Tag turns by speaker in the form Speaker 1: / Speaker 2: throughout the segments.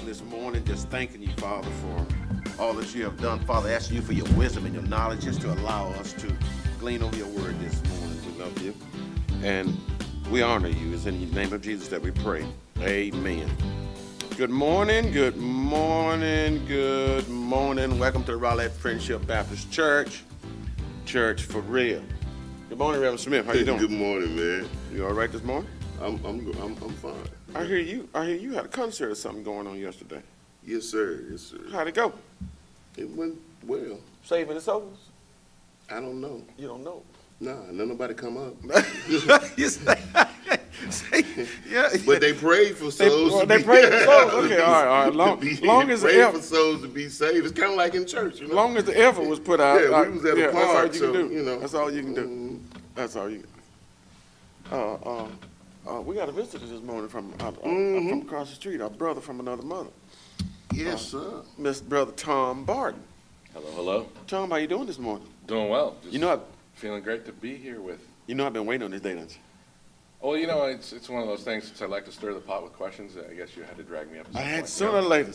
Speaker 1: this morning, just thanking you, Father, for all that you have done. Father, asking you for your wisdom and your knowledge just to allow us to glean over your word this morning. We love you, and we honor you. It's in the name of Jesus that we pray. Amen. Good morning, good morning, good morning. Welcome to the Rowlett Friendship Baptist Church. Church for real. Good morning, Reverend Smith. How you doing?
Speaker 2: Good morning, man.
Speaker 1: You all right this morning?
Speaker 2: I'm fine.
Speaker 1: I hear you had a concert or something going on yesterday.
Speaker 2: Yes, sir. Yes, sir.
Speaker 1: How'd it go?
Speaker 2: It went well.
Speaker 1: Saving the souls?
Speaker 2: I don't know.
Speaker 1: You don't know.
Speaker 2: Nah, nobody come up.
Speaker 1: You say, yeah.
Speaker 2: But they prayed for souls.
Speaker 1: They prayed for souls. Okay, all right. Long as the
Speaker 2: prayed
Speaker 1: effort,
Speaker 2: for souls to be saved. It's kind of like in church, you know.
Speaker 1: long as the effort was put out.
Speaker 2: Yeah, we was at a park,
Speaker 1: that's all you can do.
Speaker 2: you know.
Speaker 1: That's all you can do. That's all you can do. We got a visitor this morning from across the street, our brother from another mother.
Speaker 2: Yes, sir.
Speaker 1: Miss Brother Tom Barton.
Speaker 3: Hello, hello.
Speaker 1: Tom, how you doing this morning?
Speaker 3: Doing well. Just
Speaker 1: Feeling
Speaker 3: great to be here with.
Speaker 1: I've been waiting on this day, don't you?
Speaker 3: Well, it's one of those things. Since I like to stir the pot with questions, I guess you had to drag me up.
Speaker 1: I had sooner or later. And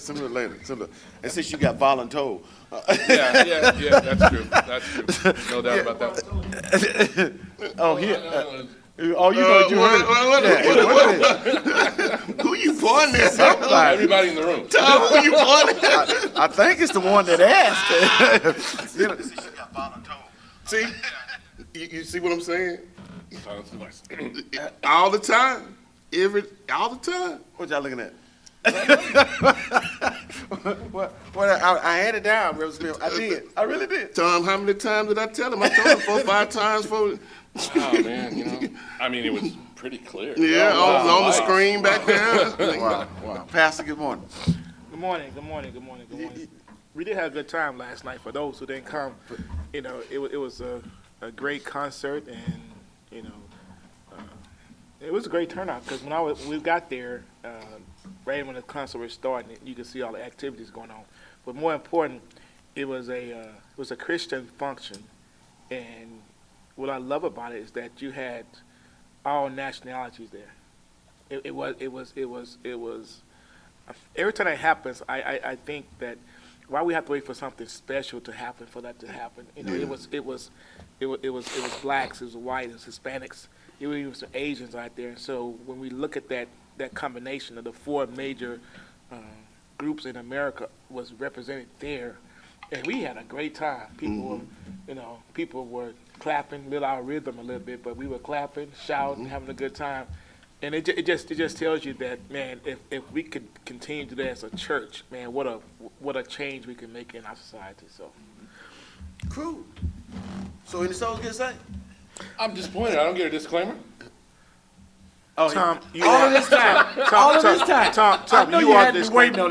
Speaker 1: since you got voluntold.
Speaker 3: Yeah, that's true. That's true. No doubt about that.
Speaker 1: Oh,
Speaker 3: here.
Speaker 1: Oh, you heard it.
Speaker 2: Who you pointing at?
Speaker 3: Everybody in the room.
Speaker 2: Tom, who you pointing at?
Speaker 1: I think it's the one that asked.
Speaker 2: See? You see what I'm saying? All the time. All the time.
Speaker 1: What y'all looking at? I had it down, Reverend Smith. I did. I really did.
Speaker 2: Tom, how many times did I tell him? I told him 4 or 5 times.
Speaker 3: Oh, man, it was pretty clear.
Speaker 2: Yeah, I was on the screen back there.
Speaker 1: Wow. Pastor, good morning.
Speaker 4: Good morning. We did have a good time last night. For those who didn't come, it was a great concert, and it was a great turnout because when we got there, right when the concert was starting, you could see all the activities going on. But more important, it was a Christian function, and what I love about it is that you had all nationalities there. It was. Every time that happens, I think that why we have to wait for something special to happen for that to happen. It was blacks, it was whites, it was Hispanics, it was even some Asians out there. And so when we look at that combination of the 4 major groups in America was represented there, and we had a great time. People were clapping, lit our rhythm a little bit, but we were clapping, shouting, having a good time. And it just tells you that, man, if we could continue to do that as a church, man, what a change we can make in our society. So,
Speaker 1: Cool. So any souls get saved?
Speaker 3: I'm disappointed. I don't get a disclaimer.
Speaker 4: Tom,
Speaker 1: all of this time.
Speaker 4: Tom,
Speaker 1: you are the disclaimer.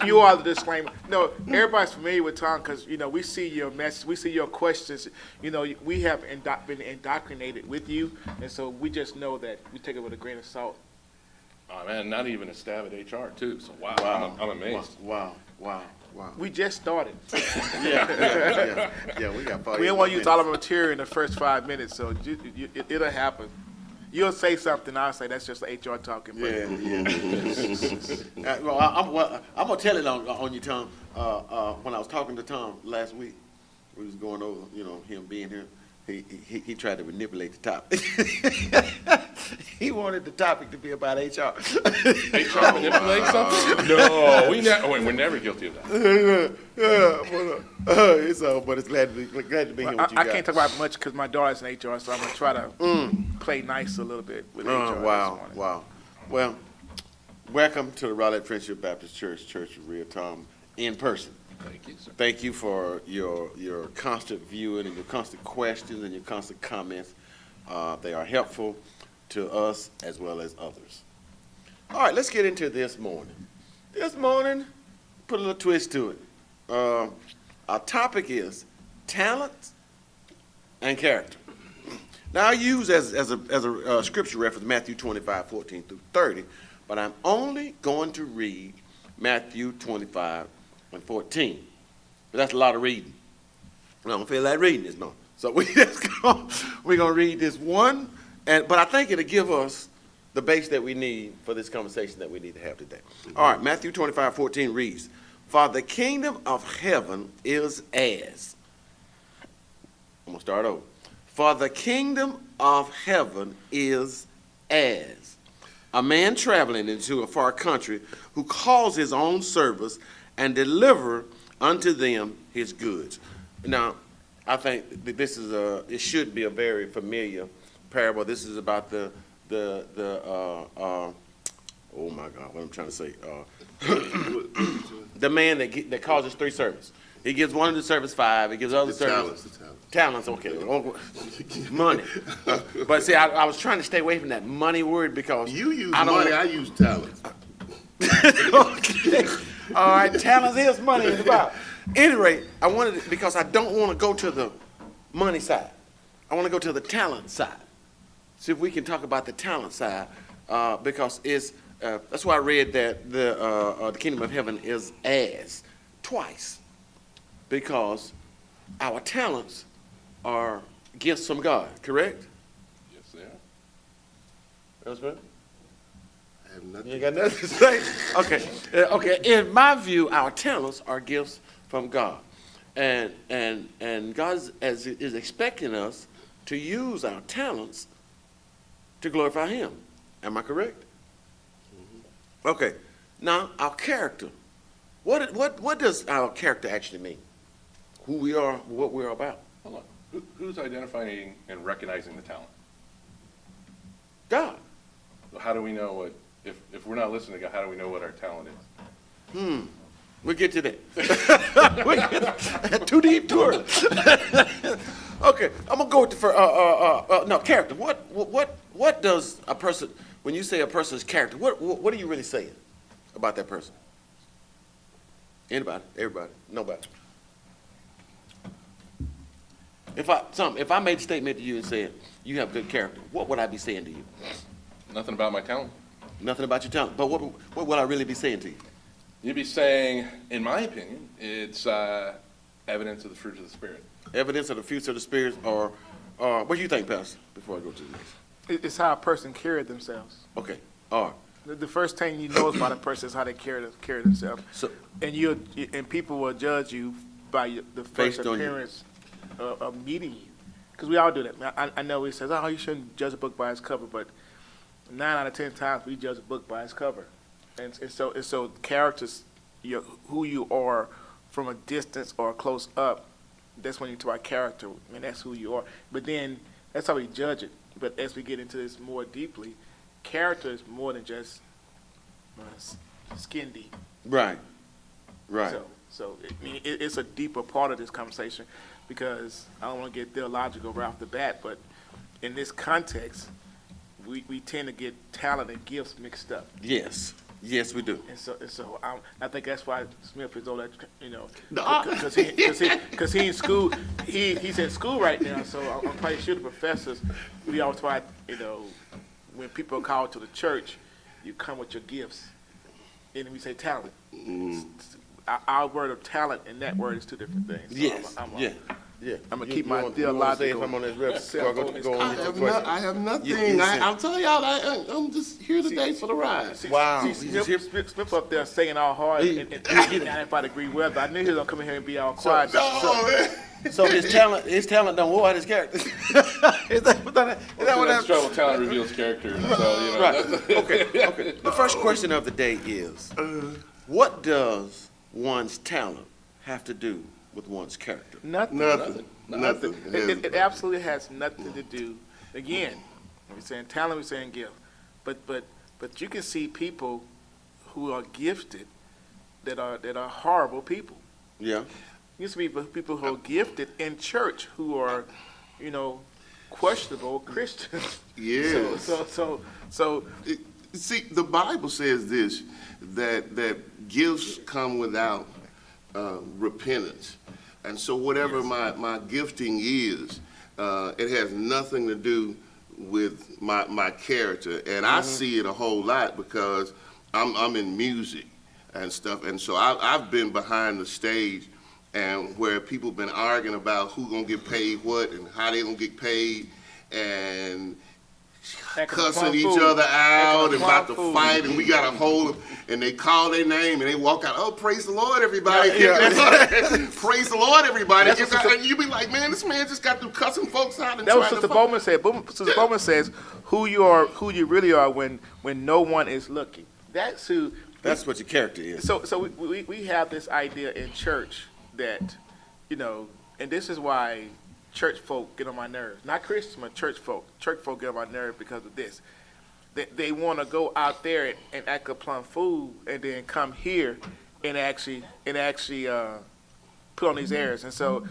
Speaker 4: You are the disclaimer. No, everybody's familiar with Tom because we see your message, we see your questions. We have been indoctrinated with you, and so we just know that we take it with a grain of salt.
Speaker 3: Oh man, not even a stab at HR too. So wow. I'm amazed.
Speaker 1: Wow.
Speaker 4: We just started.
Speaker 1: Yeah. We got 40.
Speaker 4: We don't want to use all of our material in the first 5 minutes, so it'll happen. You'll say something, I'll say that's just HR talking. But.
Speaker 1: Yeah. I'm gonna tell it on you, Tom. When I was talking to Tom last week, we was going over, him being here. He tried to manipulate the topic. He wanted the topic to be about HR.
Speaker 3: HR manipulate something? No, we're never guilty of that.
Speaker 1: But it's glad to be here with you guys.
Speaker 4: I can't talk about much because my daughter's in HR, so I'm gonna try to play nice a little bit with HR.
Speaker 1: Wow. Well, welcome to the Rowlett Friendship Baptist Church of Real, Tom, in person.
Speaker 3: Thank you, sir.
Speaker 1: Thank you for your constant viewing and your constant questions and your constant comments. They are helpful to us as well as others. All right, let's get into this morning. This morning, put a little twist to it. Our topic is talent and character. Now, I use as a scripture reference Matthew 25:14 through 30, but I'm only going to read Matthew 25 and 14. But that's a lot of reading. I don't feel like reading this morning. So we're going to read this one, but I think it'll give us the base that we need for this conversation that we need to have today. All right, Matthew 25:14 reads, "For the kingdom of heaven is as," I'm going to start over. "For the kingdom of heaven is as a man traveling into a far country who calls his own servants and deliver unto them his goods." Now, I think that this is it should be a very familiar parable. This is about oh my God, what I'm trying to say, the man that calls his 3 servants. He gives one of the servants 5. He gives other servants talents. Okay, money. But see, I was trying to stay away from that money word because
Speaker 2: You use money, I use talents.
Speaker 1: Okay. All right, talents is money in the Bible. Anyway, I wanted it because I don't want to go to the money side. I want to go to the talent side. See if we can talk about the talent side because that's why I read that the kingdom of heaven is as twice, because our talents are gifts from God. Correct?
Speaker 3: Yes, they are.
Speaker 1: That's right.
Speaker 2: I have nothing.
Speaker 1: You ain't got nothing to say? Okay. Okay. In my view, our talents are gifts from God. And God is expecting us to use our talents to glorify Him. Am I correct? Mm-hmm. Okay. Now, our character. What does our character actually mean? Who we are, what we're about.
Speaker 3: Hold on. Who's identifying and recognizing the talent?
Speaker 1: God.
Speaker 3: So how do we know what, if we're not listening to God, how do we know what our talent is?
Speaker 1: We'll get to that. Too deep to it. Okay, I'm gonna go with the character. What does a person, when you say a person's character, what are you really saying about that person? Anybody? Everybody? Nobody? If I made a statement to you and said you have good character, what would I be saying to you?
Speaker 3: Nothing about my talent.
Speaker 1: Nothing about your talent. But what would I really be saying to you?
Speaker 3: You'd be saying, in my opinion, it's evidence of the fruit of the Spirit.
Speaker 1: Evidence of the fruits of the Spirit, or what do you think, Pastor, before I go to the next?
Speaker 4: It's how a person carries themselves.
Speaker 1: Okay, all right.
Speaker 4: The first thing you know about a person is how they carry themselves.
Speaker 1: So,
Speaker 4: And people will judge you by the first
Speaker 1: Based on you.
Speaker 4: appearance of meeting you. Because we all do that. I know he says, oh, you shouldn't judge a book by its cover, but 9 out of 10 times we judge a book by its cover. And so characters, who you are from a distance or close up, that's when you talk about character, and that's who you are. But then that's how we judge it. But as we get into this more deeply, character is more than just skin deep.
Speaker 1: right, right.
Speaker 4: So it's a deeper part of this conversation, because I don't want to get theological right off the bat, but in this context, we tend to get talent and gifts mixed up.
Speaker 1: Yes, we do.
Speaker 4: And so I think that's why Smith is all that, because he in school, he's in school right now. So I'm quite sure the professors, we always try, when people are called to the church, you come with your gifts, and we say talent. Our word of talent and that word is 2 different things. So
Speaker 1: Yes, yeah.
Speaker 4: I'm gonna
Speaker 1: You-
Speaker 4: keep
Speaker 1: you
Speaker 4: my
Speaker 1: want- you wanna say
Speaker 4: theological
Speaker 1: if I'm on this rep,
Speaker 4: cell
Speaker 1: before I
Speaker 4: phone is
Speaker 1: go on
Speaker 2: I
Speaker 1: with your
Speaker 2: have,
Speaker 1: question?
Speaker 2: I have nothing.
Speaker 1: You said-
Speaker 2: I'm telling y'all, I'm just here today for the ride.
Speaker 1: Wow.
Speaker 4: See,
Speaker 1: You just hear-
Speaker 4: Smith up there singing all hard and getting 95-degree weather. I knew he was gonna come in here and be all quiet.
Speaker 1: So his talent don't war out his character. Is that what
Speaker 3: That's trouble. Talent reveals character. So,
Speaker 1: Right.
Speaker 3: that's-
Speaker 1: Okay. The first question of the day is, what does one's talent have to do with one's character?
Speaker 4: Nothing.
Speaker 2: Nothing.
Speaker 4: It absolutely has nothing to do. Again, we're saying talent, we're saying gift, but you can see people who are gifted that are horrible people.
Speaker 1: Yeah.
Speaker 4: You see people who are gifted in church who are, questionable Christians.
Speaker 2: Yes.
Speaker 4: So
Speaker 2: See, the Bible says this, that gifts come without repentance. And so whatever my gifting is, it has nothing to do with my character. And I see it a whole lot because I'm in music and stuff. And so I've been behind the stage and where people been arguing about who gonna get paid what and how they gonna get paid. And cussing each other out and about to fight, and we got to hold them, and they call their name, and they walk out, oh, praise the Lord, everybody. Praise the Lord, everybody. And you be like, man, this man just got through cussing folks out. And
Speaker 4: That was Sister Bowman said. Sister Bowman says, who you really are when no one is looking. That's who.
Speaker 1: That's what your character is.
Speaker 4: So we have this idea in church that, and this is why church folk get on my nerves. Not Christians, but church folk. Church folk get on my nerves because of this. They want to go out there and act a plum fool and then come here and actually put on these airs. And so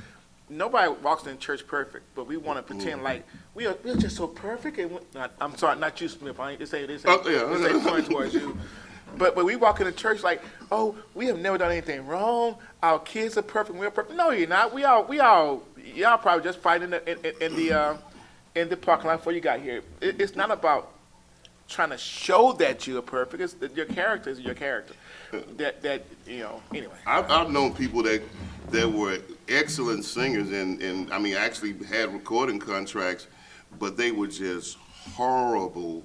Speaker 4: nobody walks in church perfect, but we want to pretend like we're just so perfect. And I'm sorry, not you, Smith. I ain't to say this. Ain't pointing towards you. But we walk into church like, oh, we have never done anything wrong. Our kids are perfect. We're perfect. No, you're not. Y'all probably just fighting in the parking lot before you got here. It's not about trying to show that you're perfect. It's that your character is your character. Anyway.
Speaker 2: I've known people that were excellent singers and I mean actually had recording contracts, but they were just horrible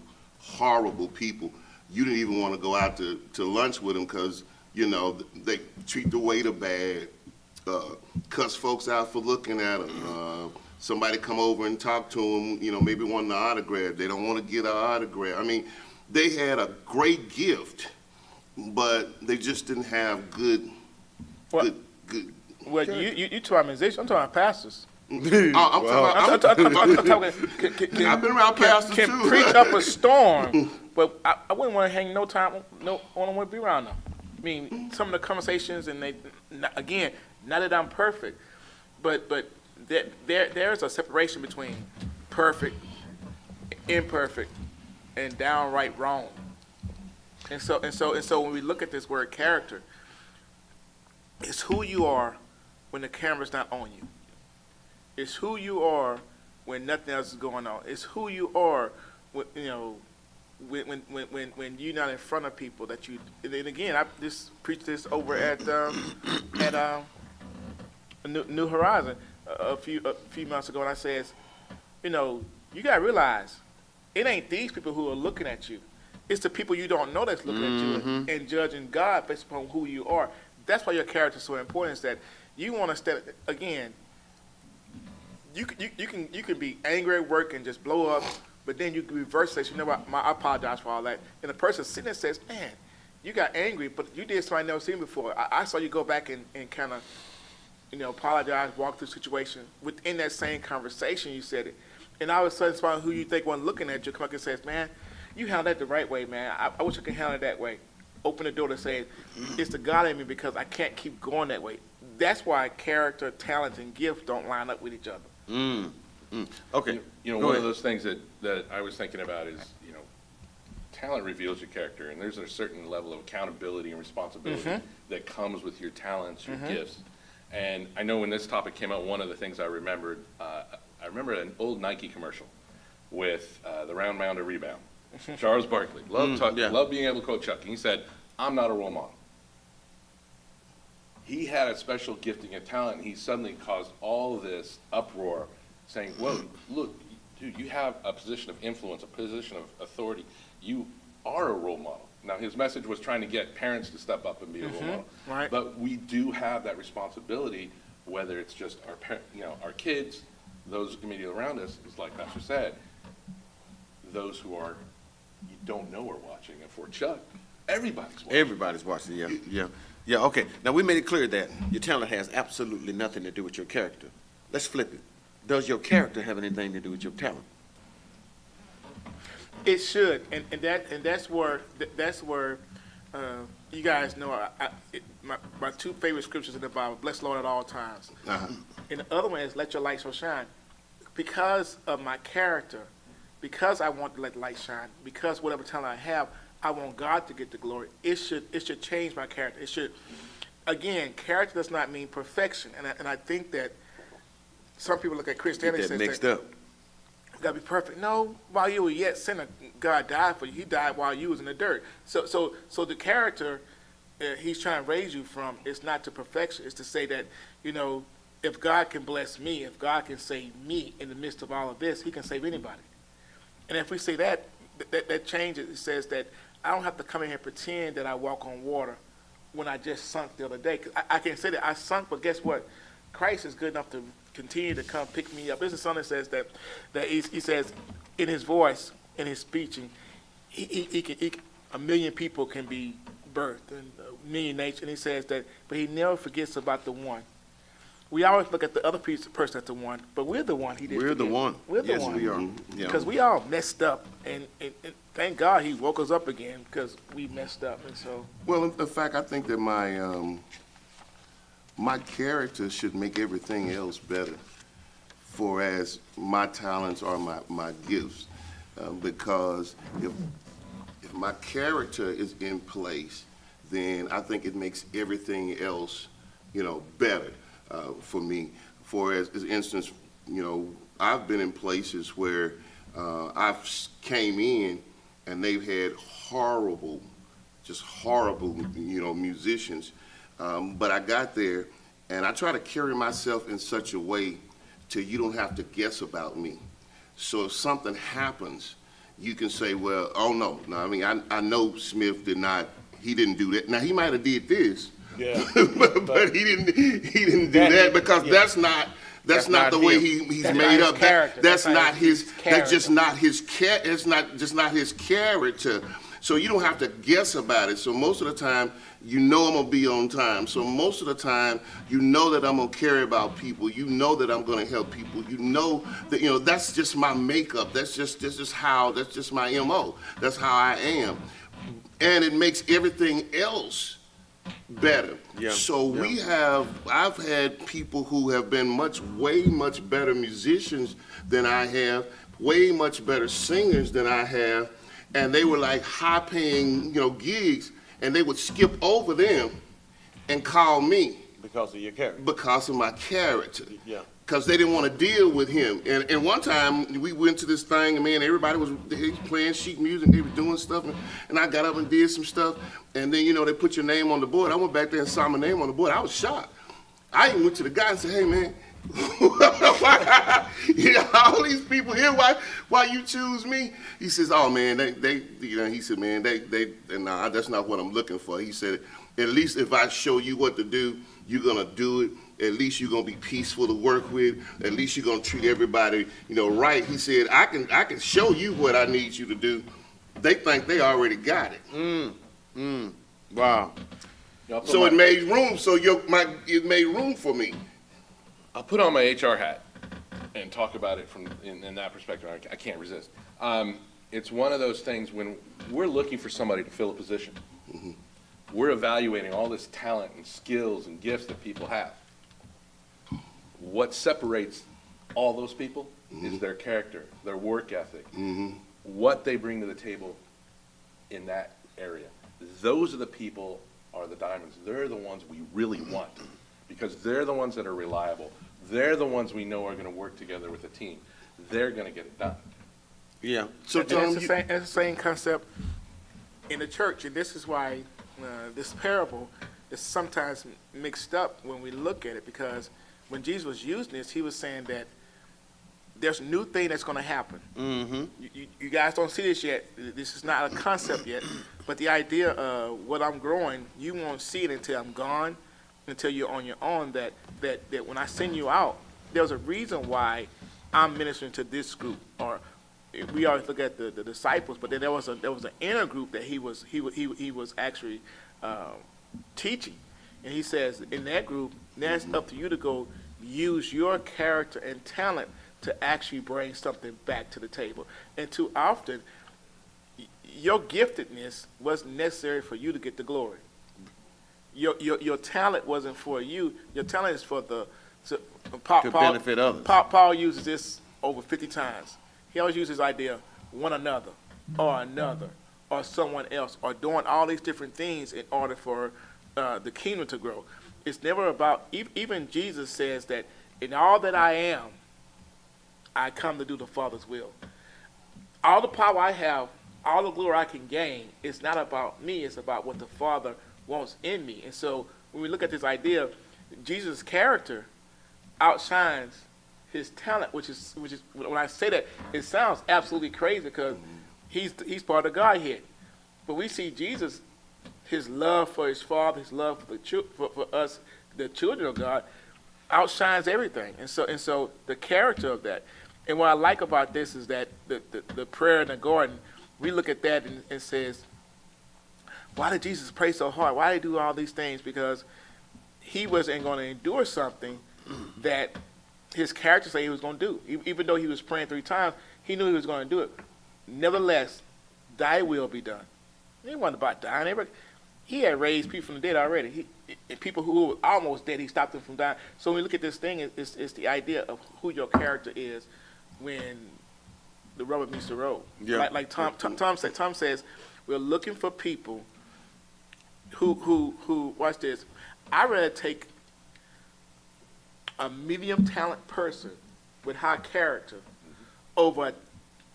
Speaker 2: people. You didn't even want to go out to lunch with them because, they treat the waiter bad, cuss folks out for looking at them. Somebody come over and talk to them, maybe want an autograph. They don't want to get an autograph. I mean, they had a great gift, but they just didn't have good.
Speaker 4: Well, you talking musicians? I'm talking pastors.
Speaker 2: I'm talking. I've been around pastors too.
Speaker 4: Can preach up a storm, but I wouldn't want to hang no time. I don't want to be around them. I mean, some of the conversations, and again, not that I'm perfect, but there's a separation between perfect, imperfect, and downright wrong. And so when we look at this word character, it's who you are when the camera's not on you. It's who you are when nothing else is going on. It's who you are when you're not in front of people that you. And again, I just preached this over at New Horizon a few months ago, and I says, you gotta realize it ain't these people who are looking at you. It's the people you don't know that's looking at you and judging God based upon who you are. That's why your character is so important. Is that you want to stand again. You can be angry at work and just blow up, but then you can reverse it. You know what? I apologize for all that. And the person sitting there says, "Man, you got angry, but you did something I never seen before. I saw you go back and kind of, apologize, walk through the situation. Within that same conversation, you said it, and all of a sudden, someone who you think wasn't looking at you come up and says, "Man, you handled that the right way, man. I wish I could handle it that way." Open the door to say, "It's the God in me because I can't keep going that way." That's why character, talent, and gift don't line up with each other.
Speaker 1: Okay.
Speaker 3: One of those things that I was thinking about is, talent reveals your character, and there's a certain level of accountability and responsibility that comes with your talents, your gifts. And I know when this topic came out, one of the things I remembered, I remember an old Nike commercial with the round mound of rebound. Charles Barkley, loved being able to quote Chuck. He said, "I'm not a role model." He had a special gifting and talent, and he suddenly caused all this uproar, saying, "Whoa, look, dude, you have a position of influence, a position of authority. You are a role model." Now, his message was trying to get parents to step up and be a role model.
Speaker 4: Right.
Speaker 3: But we do have that responsibility, whether it's just our kids, those immediately around us, is like Pastor said, those who are you don't know are watching. And for Chuck, everybody's watching.
Speaker 1: Everybody's watching, yeah, okay. Now, we made it clear that your talent has absolutely nothing to do with your character. Let's flip it. Does your character have anything to do with your talent?
Speaker 4: It should, and that's where you guys know my two favorite scriptures in the Bible: "Bless the Lord at all times," and the other one is "Let your light so shine." Because of my character, because I want to let the light shine, because whatever talent I have, I want God to get the glory. It should change my character. It should, again, character does not mean perfection, and I think that some people look at Christianity and say
Speaker 1: mixed up.
Speaker 4: You gotta be perfect. No, while you were yet sinner, God died for you. He died while you was in the dirt. So the character He's trying to raise you from is not to perfection. It's to say that if God can bless me, if God can save me in the midst of all of this, He can save anybody. And if we say that changes. It says that I don't have to come in here and pretend that I walk on water when I just sunk the other day. 'Cause I can say that I sunk, but guess what? Christ is good enough to continue to come pick me up. This is something that says that he says in his voice, in his speeching, a million people can be birthed and a million nations. And he says that, but he never forgets about the one. We always look at the other person as the one, but we're the one he didn't
Speaker 1: We're the
Speaker 4: forget.
Speaker 1: one.
Speaker 4: We're the
Speaker 1: Yes,
Speaker 4: one.
Speaker 1: we are. Yeah.
Speaker 4: Because we all messed up, and thank God he woke us up again because we messed up. And so,
Speaker 2: Well, in fact, I think that my character should make everything else better, for as my talents are my gifts, because if my character is in place, then I think it makes everything else, better for me. For as instance, I've been in places where I've came in and they've had just horrible, musicians. But I got there and I try to carry myself in such a way till you don't have to guess about me. So if something happens, you can say, well, oh no, I mean, I know Smith he didn't do that. Now he might have did this,
Speaker 1: Yeah.
Speaker 2: but he didn't do that because that's not the way he's
Speaker 4: That's
Speaker 2: made
Speaker 4: not
Speaker 2: up.
Speaker 4: his character.
Speaker 2: That's
Speaker 4: That's
Speaker 2: not
Speaker 4: not
Speaker 2: his.
Speaker 4: his
Speaker 2: That's just
Speaker 4: character.
Speaker 2: not his character. So you don't have to guess about it. So most of the time, I'm gonna be on time. So most of the time, that I'm gonna care about people. That I'm gonna help people. That that's just my makeup. That's just my MO. That's how I am, and it makes everything else better.
Speaker 1: Yeah.
Speaker 2: So
Speaker 1: Yeah.
Speaker 2: I've had people who have been way much better musicians than I have, way much better singers than I have, and they were like high-paying, gigs, and they would skip over them and call me
Speaker 1: Because of your character.
Speaker 2: because of my character.
Speaker 1: Yeah.
Speaker 2: Because they didn't want to deal with him. And one time we went to this thing, and man, everybody was playing sheet music, they were doing stuff, and I got up and did some stuff, and then they put your name on the board. I went back there and saw my name on the board. I was shocked. I even went to the guy and said, hey man, all these people here, why you choose me? He says, oh man, he said, man, nah, that's not what I'm looking for. He said, at least if I show you what to do, you're gonna do it. At least you're gonna be peaceful to work with. At least you're gonna treat everybody, right. He said, I can show you what I need you to do. They think they already got it.
Speaker 1: Wow.
Speaker 2: So it made room. So it made room for me.
Speaker 3: I'll put on my HR hat and talk about it from in that perspective. I can't resist. It's one of those things when we're looking for somebody to fill a position.
Speaker 2: Mm-hmm.
Speaker 3: We're evaluating all this talent and skills and gifts that people have. What separates all those people is their character, their work ethic, what they bring to the table in that area. Those are the people are the diamonds. They're the ones we really want because they're the ones that are reliable. They're the ones we know are going to work together with a team. They're going to get it done.
Speaker 1: Yeah.
Speaker 2: So
Speaker 4: and
Speaker 2: Tom,
Speaker 4: it's the same concept in the church, and this is why this parable is sometimes mixed up when we look at it, because when Jesus was using this, he was saying that there's a new thing that's going to happen.
Speaker 1: Mm-hmm.
Speaker 4: You guys don't see this yet. This is not a concept yet, but the idea of what I'm growing, you won't see it until I'm gone, until you're on your own. That when I send you out, there's a reason why I'm ministering to this group. Or we always look at the disciples, but then there was an inner group that he was actually teaching, and he says in that group, that's up to you to go use your character and talent to actually bring something back to the table. And too often, your giftedness wasn't necessary for you to get the glory. Your talent wasn't for you. Your talent is for
Speaker 1: To benefit others.
Speaker 4: Paul uses this over 50 times. He always uses this idea, one another, or someone else, or doing all these different things in order for the kingdom to grow. It's never about, even Jesus says that in all that I am, I come to do the Father's will. All the power I have, all the glory I can gain, it's not about me, it's about what the Father wants in me. And so when we look at this idea, Jesus' character outshines his talent, which is when I say that, it sounds absolutely crazy because he's part of the Godhead. But we see Jesus, his love for his Father, his love for us, the children of God, outshines everything. And so the character of that. And what I like about this is that the prayer in the garden, we look at that and says, why did Jesus pray so hard? Why did he do all these things? Because he wasn't going to endure something that his character said he was going to do. Even though he was praying 3 times, he knew he was going to do it. Nevertheless, thy will be done. He wasn't about dying. He had raised people from the dead already. People who were almost dead, he stopped them from dying. So when we look at this thing, it's the idea of who your character is when the rubber meets the road.
Speaker 1: Yeah.
Speaker 4: Like Tom says, we're looking for people who watch this. I'd rather take a medium talent person with high character over an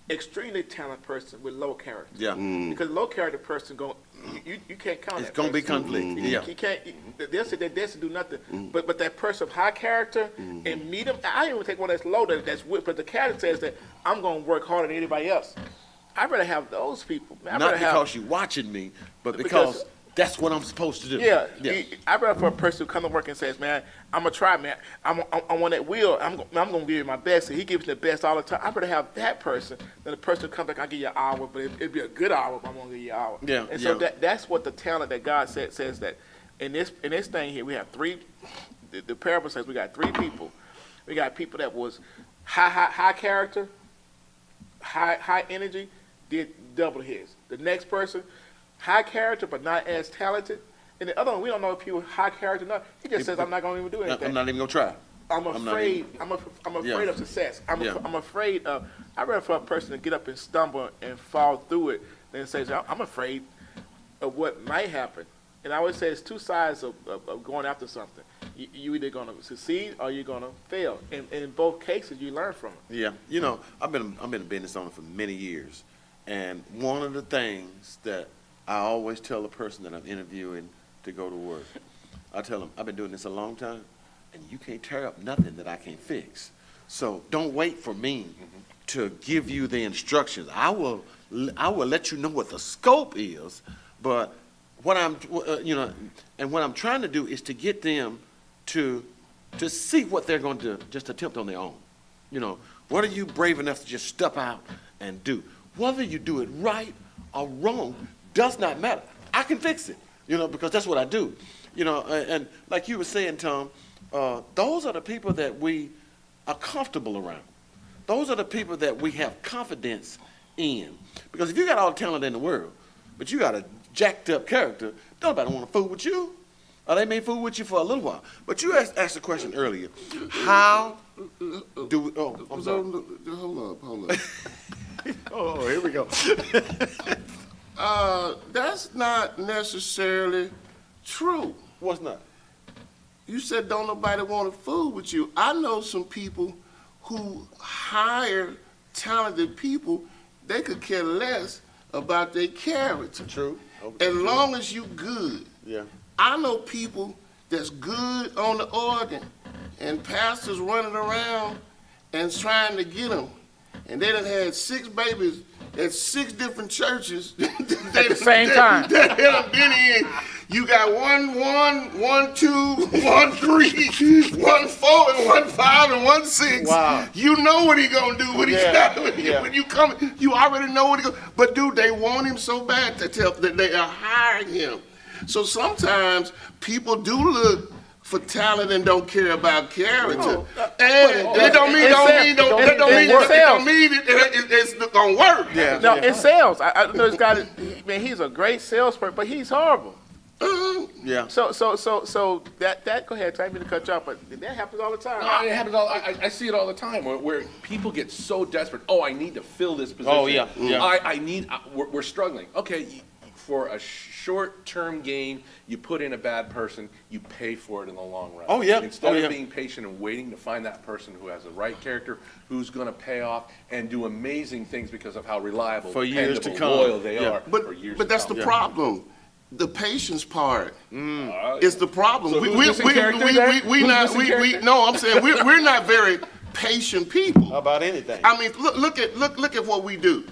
Speaker 4: extremely talented person with low character.
Speaker 1: Yeah.
Speaker 4: Because low character person you can't count
Speaker 1: It's
Speaker 4: that
Speaker 1: going to be
Speaker 4: person.
Speaker 1: conflict. Yeah.
Speaker 4: You can't. They'll say that doesn't do nothing. But that person of high character and medium, I even take one that's low that's with, but the character says that I'm going to work harder than anybody else. I'd rather have those people.
Speaker 1: Not because you're watching me, but because that's what I'm supposed to do.
Speaker 4: Yeah. I'd rather for a person who comes to work and says, man, I'm going to try, man. I'm on that wheel. I'm going to give you my best. And he gives me the best all the time. I'd rather have that person than the person who comes back, I'll give you an hour, but it'd be a good hour if I'm going to give you an hour.
Speaker 1: Yeah,
Speaker 4: And so
Speaker 1: yeah.
Speaker 4: that's what the talent that God says that in this thing here, we have 3, the parable says we got 3 people. We got people that was high character, high energy, did double his. The next person, high character but not as talented. And the other one, we don't know if he was high character or not. He just says, I'm not going to even do anything.
Speaker 1: I'm not even going to try.
Speaker 4: I'm afraid. I'm afraid of success. I'm afraid of. I'd rather for a person to get up and stumble and fall through it than say, I'm afraid of what might happen. And I always say it's 2 sides of going after something. You either going to succeed or you're going to fail. And in both cases, you learn from it.
Speaker 1: Yeah. You know, I've been a business owner for many years. And one of the things that I always tell the person that I'm interviewing to go to work, I tell them, I've been doing this a long time, and you can't tear up nothing that I can't fix. So don't wait for me to give you the instructions. I will let you know what the scope is, but what I'm, and what I'm trying to do is to get them to see what they're going to just attempt on their own. You know, what are you brave enough to just step out and do? Whether you do it right or wrong does not matter. I can fix it, because that's what I do. And like you were saying, Tom, those are the people that we are comfortable around. Those are the people that we have confidence in. Because if you got all the talent in the world, but you got a jacked up character, nobody want to fool with you. Or they may fool with you for a little while. But you asked the question earlier. How do we, I'm sorry.
Speaker 2: Hold up.
Speaker 1: Oh, here we go.
Speaker 2: That's not necessarily true.
Speaker 1: What's not?
Speaker 2: You said don't nobody want to fool with you. I know some people who hire talented people, they could care less about their character.
Speaker 1: True.
Speaker 2: As long as you good.
Speaker 1: Yeah.
Speaker 2: I know people that's good on the organ and pastors running around and trying to get them. And they done had 6 babies at 6 different churches.
Speaker 4: At the same time.
Speaker 2: They done been in. You got 1, 1, 2, 1, 3, 1, 4, and 1, 5, and 1, 6.
Speaker 1: Wow.
Speaker 2: You know what he gonna do when when you come. You already know what he gonna. But dude, they want him so bad that they are hiring him. So sometimes people do look for talent and don't care about character. And it don't mean it's gonna work.
Speaker 1: Yeah.
Speaker 4: No, in sales, I know this guy. Man, he's a great salesperson, but he's horrible.
Speaker 1: Yeah.
Speaker 4: So that go ahead, time me to cut you off, but that happens all the time.
Speaker 3: No, it happens I see it all the time where people get so desperate. Oh, I need to fill this position.
Speaker 1: Oh, yeah, yeah.
Speaker 3: We're struggling. Okay, for a short-term gain, you put in a bad person, you pay for it in the long run.
Speaker 1: Oh, yeah.
Speaker 3: Instead
Speaker 1: Oh, yeah.
Speaker 3: of being patient and waiting to find that person who has the right character, who's going to pay off and do amazing things because of how reliable,
Speaker 1: For years to
Speaker 3: dependable,
Speaker 1: come.
Speaker 3: loyal they
Speaker 1: Yeah.
Speaker 3: are. For years
Speaker 2: But that's
Speaker 3: to
Speaker 2: the
Speaker 3: come.
Speaker 2: problem. The patience part is the problem.
Speaker 3: So who's this in character then?
Speaker 2: We
Speaker 3: Who's
Speaker 2: not
Speaker 3: this in character?
Speaker 2: no. I'm saying we're not very patient people.
Speaker 1: About anything.
Speaker 2: I mean, look at what we do.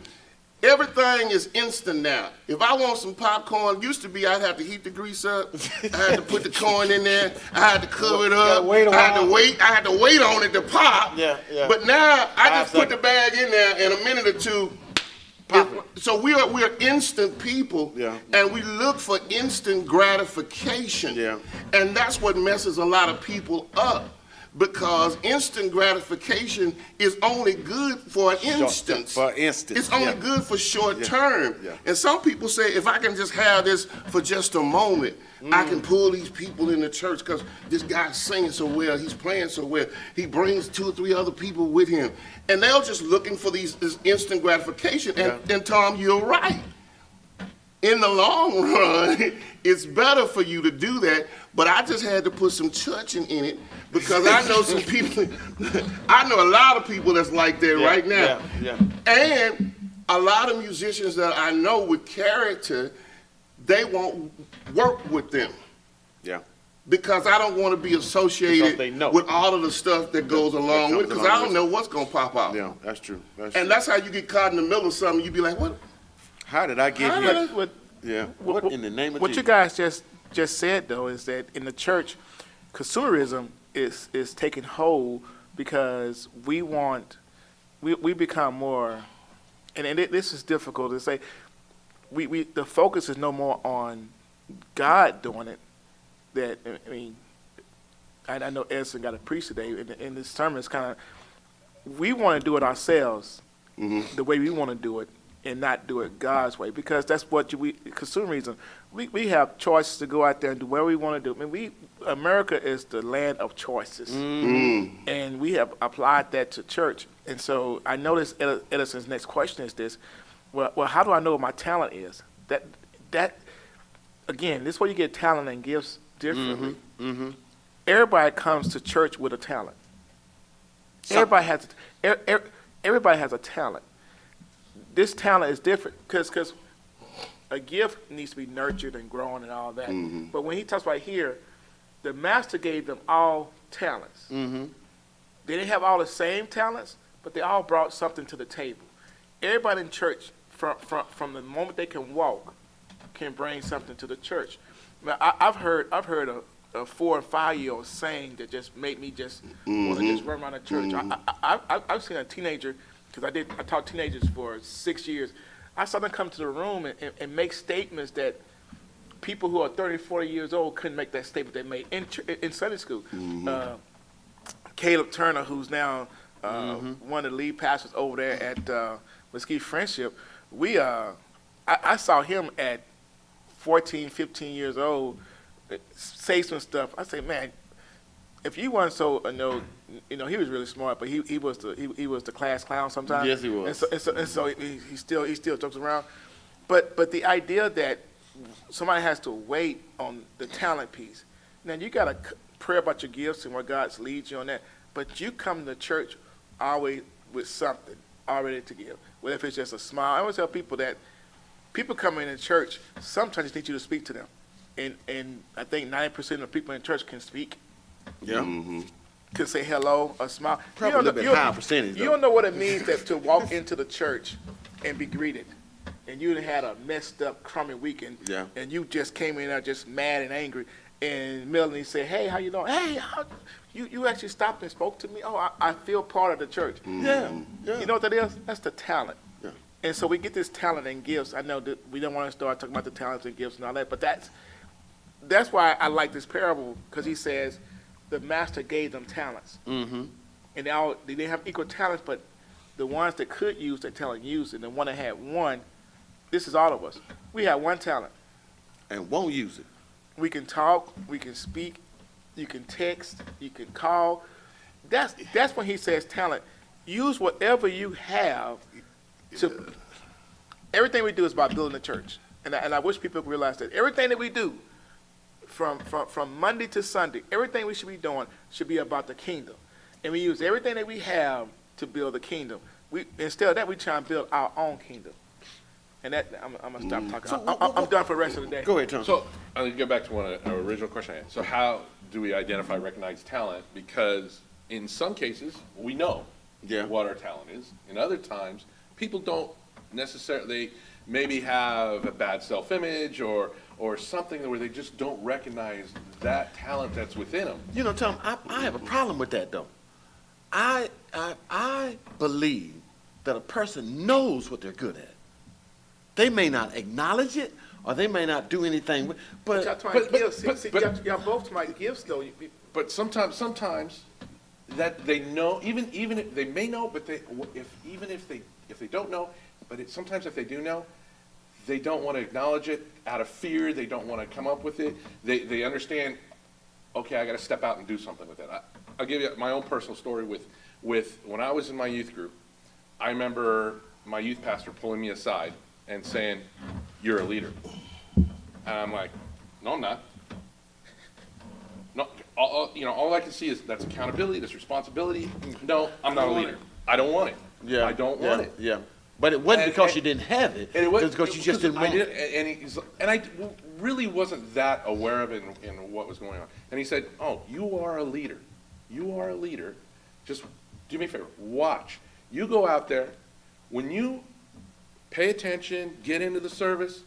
Speaker 2: Everything is instant now. If I want some popcorn, used to be I'd have to heat the grease up. I had to put the corn in there. I had to cover it up.
Speaker 1: wait a
Speaker 2: I had to
Speaker 1: while.
Speaker 2: wait. I had to wait on it to pop.
Speaker 1: Yeah.
Speaker 2: But now I
Speaker 1: 5
Speaker 2: just put the bag in there in a minute or two.
Speaker 1: Pop it.
Speaker 2: So we're instant people,
Speaker 1: Yeah.
Speaker 2: and we look for instant gratification.
Speaker 1: Yeah.
Speaker 2: And that's what messes a lot of people up, because instant gratification is only good for an instance.
Speaker 1: For instance.
Speaker 2: It's only
Speaker 1: yeah.
Speaker 2: good for short term.
Speaker 1: Yeah.
Speaker 2: And some people say, if I can just have this for just a moment, I can pull these people in the church because this guy's singing so well, he's playing so well. He brings 2 or 3 other people with him. And they're just looking for this instant gratification. And Tom, you're right. In the long run, it's better for you to do that, but I just had to put some churching in it because I know some people, I know a lot of people that's like that right now.
Speaker 1: Yeah.
Speaker 2: And a lot of musicians that I know with character, they won't work with them
Speaker 1: Yeah.
Speaker 2: because I don't want to be
Speaker 1: Because
Speaker 2: associated
Speaker 1: they know.
Speaker 2: with all of the stuff that goes along with it, because I don't know what's going to pop out.
Speaker 1: Yeah, that's true.
Speaker 2: And that's how you get caught in the middle of something. You be like, what?
Speaker 1: How did I get
Speaker 2: How
Speaker 1: here?
Speaker 2: did
Speaker 4: What,
Speaker 1: Yeah. What in the name of
Speaker 4: what
Speaker 1: Jesus?
Speaker 4: you guys just said, though, is that in the church, consumerism is taking hold because we become more, and this is difficult to say, the focus is no more on God doing it. That, I mean, I know Edson got a preach today, and this sermon is kind of, we want to do it ourselves, the way we want to do it, and not do it God's way, because that's what consumerism. We have choices to go out there and do whatever we want to do. I mean, America is the land of choices, and we have applied that to church. And so I noticed Edison's next question is this: well, how do I know what my talent is? That again, this is where you get talent and gifts differently. Everybody comes to church with a talent. Everybody has a talent. This talent is different because a gift needs to be nurtured and grown and all that. But when he talks about here, the master gave them all talents. They didn't have all the same talents, but they all brought something to the table. Everybody in church, from the moment they can walk, can bring something to the church. Now, I've heard a 4 and 5-year-old sing that just made me just want to just run around the church. I've seen a teenager, because I taught teenagers for 6 years. I saw them come to the room and make statements that people who are 30, 40 years old couldn't make that statement they made in Sunday school. Caleb Turner, who's now one of the lead pastors over there at Mesquite Friendship, I saw him at 14, 15 years old say some stuff. I say, man, if you weren't so, he was really smart, but he was the class clown sometimes.
Speaker 1: Yes, he was.
Speaker 4: And so he still jokes around. But the idea that somebody has to wait on the talent piece. Now you got to pray about your gifts and where God leads you on that. But you come to church always with something already to give. Whether if it's just a smile. I always tell people that people come in church, sometimes need you to speak to them. And I think 90% of the people in church can speak.
Speaker 1: Yeah.
Speaker 4: Can say hello, a smile.
Speaker 1: Probably a little bit higher percentage,
Speaker 4: You
Speaker 1: though.
Speaker 4: don't know what it means to walk into the church and be greeted. And you had a messed up, crummy weekend.
Speaker 1: Yeah.
Speaker 4: And you just came in there just mad and angry. And Melanie said, hey, how you doing? Hey, you actually stopped and spoke to me? Oh, I feel part of the church.
Speaker 1: Yeah.
Speaker 4: You know what that is? That's the talent.
Speaker 1: Yeah.
Speaker 4: And so we get this talent and gifts. I know that we don't want to start talking about the talents and gifts and all that, but that's why I like this parable, because he says the master gave them talents. And they didn't have equal talents, but the ones that could use their talent used, and the one that had one, this is all of us. We have one talent.
Speaker 1: And won't use it.
Speaker 4: We can talk, we can speak, you can text, you can call. That's when he says talent. Use whatever you have to. Everything we do is about building the church, and I wish people realize that everything that we do, from Monday to Sunday, everything we should be doing should be about the kingdom, and we use everything that we have to build the kingdom. Instead of that, we try and build our own kingdom. And that I'm gonna stop talking.
Speaker 1: So,
Speaker 4: I'm done for the rest of the day.
Speaker 1: Go ahead, Tom.
Speaker 3: So I'm gonna go back to one of our original question I had. So how do we identify, recognize talent? Because in some cases, we know
Speaker 1: Yeah.
Speaker 3: what our talent is. In other times, people don't necessarily, they maybe have a bad self-image or something where they just don't recognize that talent that's within them.
Speaker 1: You know, Tom, I have a problem with that, though. I believe that a person knows what they're good at. They may not acknowledge it, or they may not do anything with,
Speaker 4: But y'all
Speaker 1: but
Speaker 4: talking
Speaker 3: but-
Speaker 4: gifts.
Speaker 3: but-
Speaker 4: See,
Speaker 3: but-
Speaker 4: y'all both talking about gifts, though.
Speaker 3: But sometimes that they know, even if they may know, but even if they don't know, but sometimes if they do know, they don't want to acknowledge it out of fear. They don't want to come up with it. They understand, okay, I got to step out and do something with it. I'll give you my own personal story with when I was in my youth group. I remember my youth pastor pulling me aside and saying, "You're a leader," and I'm like, "No, I'm not." No, all I can see is that's accountability, that's responsibility. No, I'm not a leader. I don't want it.
Speaker 1: yeah,
Speaker 3: I don't want it.
Speaker 1: Yeah, but it wasn't
Speaker 3: And-
Speaker 1: because
Speaker 3: and-
Speaker 1: you didn't have it.
Speaker 3: And
Speaker 1: It was because you just didn't want it.
Speaker 3: And I really wasn't that aware of it in what was going on. And he said, "Oh, you are a leader. You are a leader. Just do me a favor. Watch. You go out there. When you pay attention, get into the service,